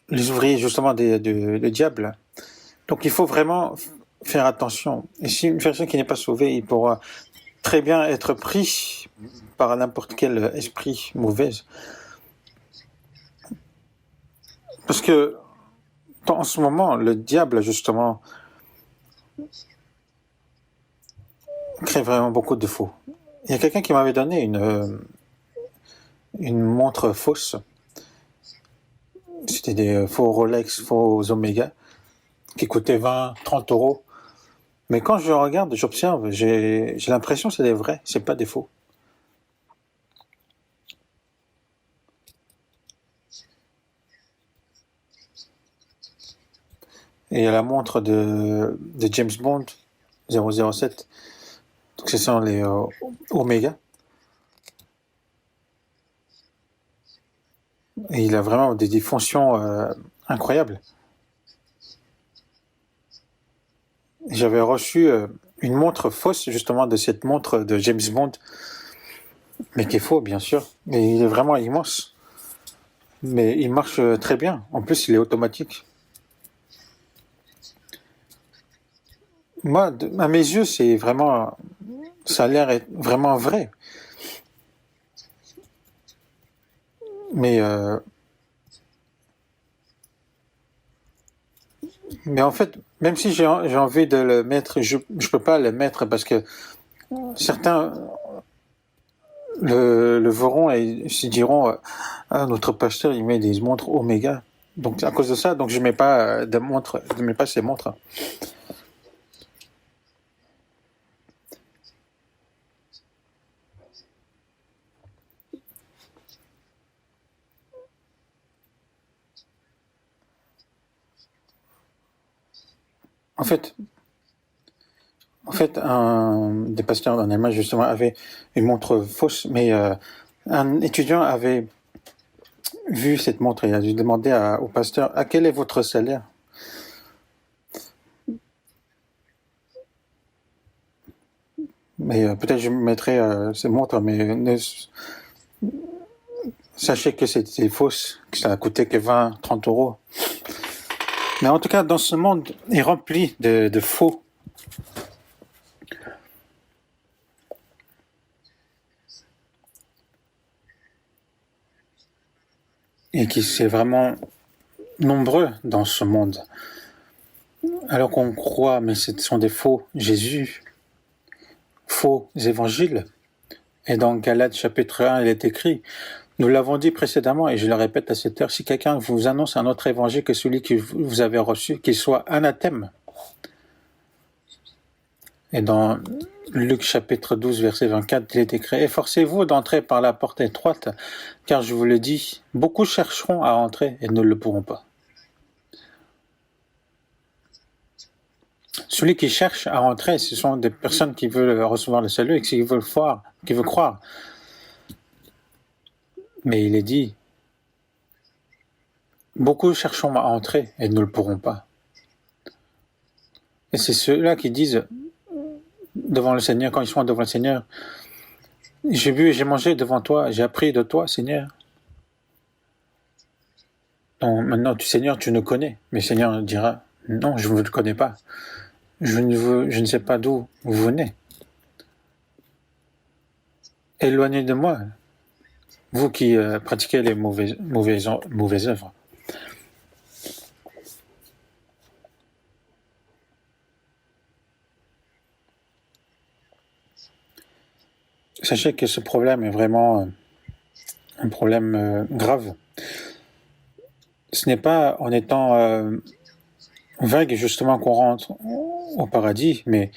les ouvriers justement du diable. Donc il faut vraiment faire attention. Et si une personne qui n'est pas sauvée, il pourra très bien être pris par n'importe quel esprit mauvais. Parce que en ce moment, le diable justement crée vraiment beaucoup de faux. Il y a quelqu'un qui m'avait donné une montre fausse. C'était des faux Rolex, faux Omega, qui coûtaient 20, 30 euros. Mais quand je regarde, j'observe, j'ai l'impression que c'est des vrais, c'est pas des faux. Et il y a la montre de James Bond 007. Donc ce sont les Omega. Et il a vraiment des fonctions incroyables. J'avais reçu une montre fausse, justement, de cette montre de James Bond, mais qui est faux, bien sûr. Mais il est vraiment immense. Mais il marche très bien. En plus, il est automatique. Moi, à mes yeux, c'est vraiment... Ça a l'air vraiment vrai. Mais en fait, même si j'ai envie de le mettre, je peux pas le mettre parce que certains le verront et se diront ah, notre pasteur il met des montres Oméga. Donc à cause de ça, donc je mets pas de montre, je mets pas ces montres. En fait, un des pasteurs en Allemagne justement avait une montre fausse, mais un étudiant avait vu cette montre et a dû demander au pasteur à quel est votre salaire. Mais peut-être je mettrai ces montres, mais sachez que c'est fausse, que ça a coûté que 20, 30 euros. Mais en tout cas, dans ce monde est rempli de faux. Et qui c'est vraiment nombreux dans ce monde. Alors qu'on croit, mais ce sont des faux Jésus, faux évangiles. Et dans Galates chapitre 1, il est écrit, nous l'avons dit précédemment, et je le répète à cette heure, si quelqu'un vous annonce un autre évangile que celui que vous avez reçu, qu'il soit anathème. Et dans Luc chapitre 12, verset 24, il est écrit, efforcez-vous d'entrer par la porte étroite, car je vous le dis, beaucoup chercheront à entrer et ne le pourront pas. Celui qui cherche à entrer, ce sont des personnes qui veulent recevoir le salut et qui veulent croire. Mais il est dit, beaucoup chercheront à entrer et ne le pourront pas. Et c'est ceux-là qui disent devant le Seigneur, quand ils sont devant le Seigneur, j'ai bu et j'ai mangé devant toi, j'ai appris de toi, Seigneur. Donc maintenant, Seigneur, tu nous connais. Mais le Seigneur dira, non, je ne vous le connais pas. Je ne sais pas d'où vous venez. Éloignez de moi, vous qui pratiquez les mauvaises œuvres. Sachez que ce problème est vraiment un problème grave. Ce n'est pas en étant vague justement qu'on rentre au paradis, mais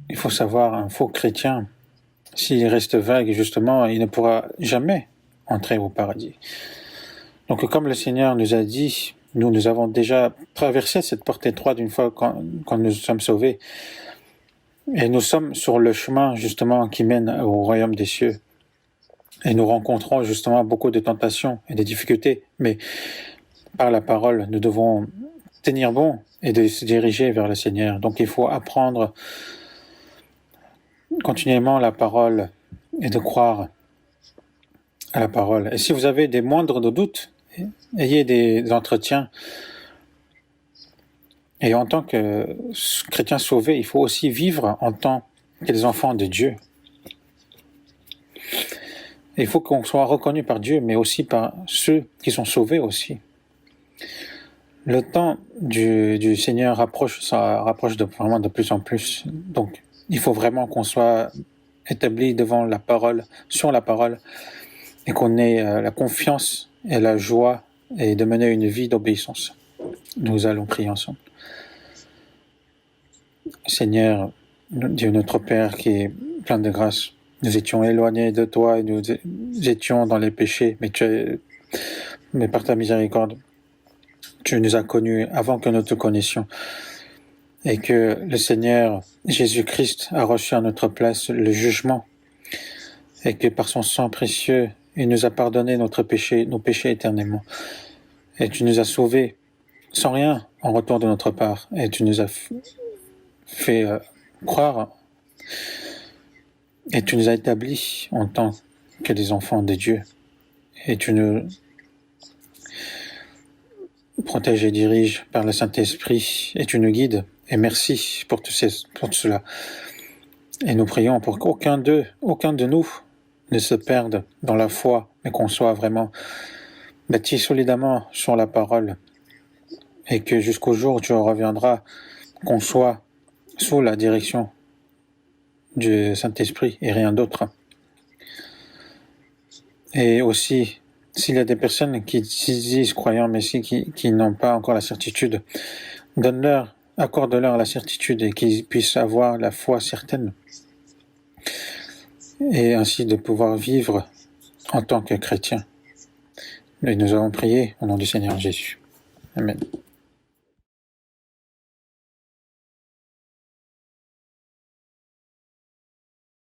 il faut savoir, un faux chrétien, s'il reste vague justement, il ne pourra jamais entrer au paradis. Donc comme le Seigneur nous a dit, nous avons déjà traversé cette porte étroite une fois quand nous sommes sauvés. Et nous sommes sur le chemin justement qui mène au royaume des cieux. Et nous rencontrons justement beaucoup de tentations et de difficultés. Mais par la parole, nous devons tenir bon et de se diriger vers le Seigneur. Donc il faut apprendre continuellement la parole et de croire à la parole. Et si vous avez des moindres de doutes, ayez des entretiens. Et en tant que chrétien sauvé, il faut aussi vivre en tant que des enfants de Dieu. Et il faut qu'on soit reconnu par Dieu, mais aussi par ceux qui sont sauvés aussi. Le temps du Seigneur ça rapproche vraiment de plus en plus. Donc, il faut vraiment qu'on soit établi devant la parole, sur la parole, et qu'on ait la confiance et la joie et de mener une vie d'obéissance. Nous allons prier ensemble. Seigneur, Dieu notre Père qui est plein de grâce, nous étions éloignés de toi et nous étions dans les péchés, mais par ta miséricorde, tu nous as connus avant que nous te connaissions et que le Seigneur Jésus-Christ a reçu à notre place le jugement et que par son sang précieux, il nous a pardonné nos péchés éternellement. Et tu nous as sauvés sans rien en retour de notre part et tu nous as fait croire et tu nous as établis en tant que des enfants de Dieu et tu nous protèges et diriges par le Saint-Esprit et tu nous guides et merci pour cela et nous prions pour qu'aucun de nous ne se perde dans la foi mais qu'on soit vraiment bâtis solidement sur la parole et que jusqu'au jour où tu reviendras qu'on soit sous la direction du Saint-Esprit et rien d'autre. Et aussi, s'il y a des personnes qui disent croyants, mais qui n'ont pas encore la certitude, accorde-leur la certitude et qu'ils puissent avoir la foi certaine et ainsi de pouvoir vivre en tant que chrétiens. Et nous allons prier au nom du Seigneur Jésus. Amen.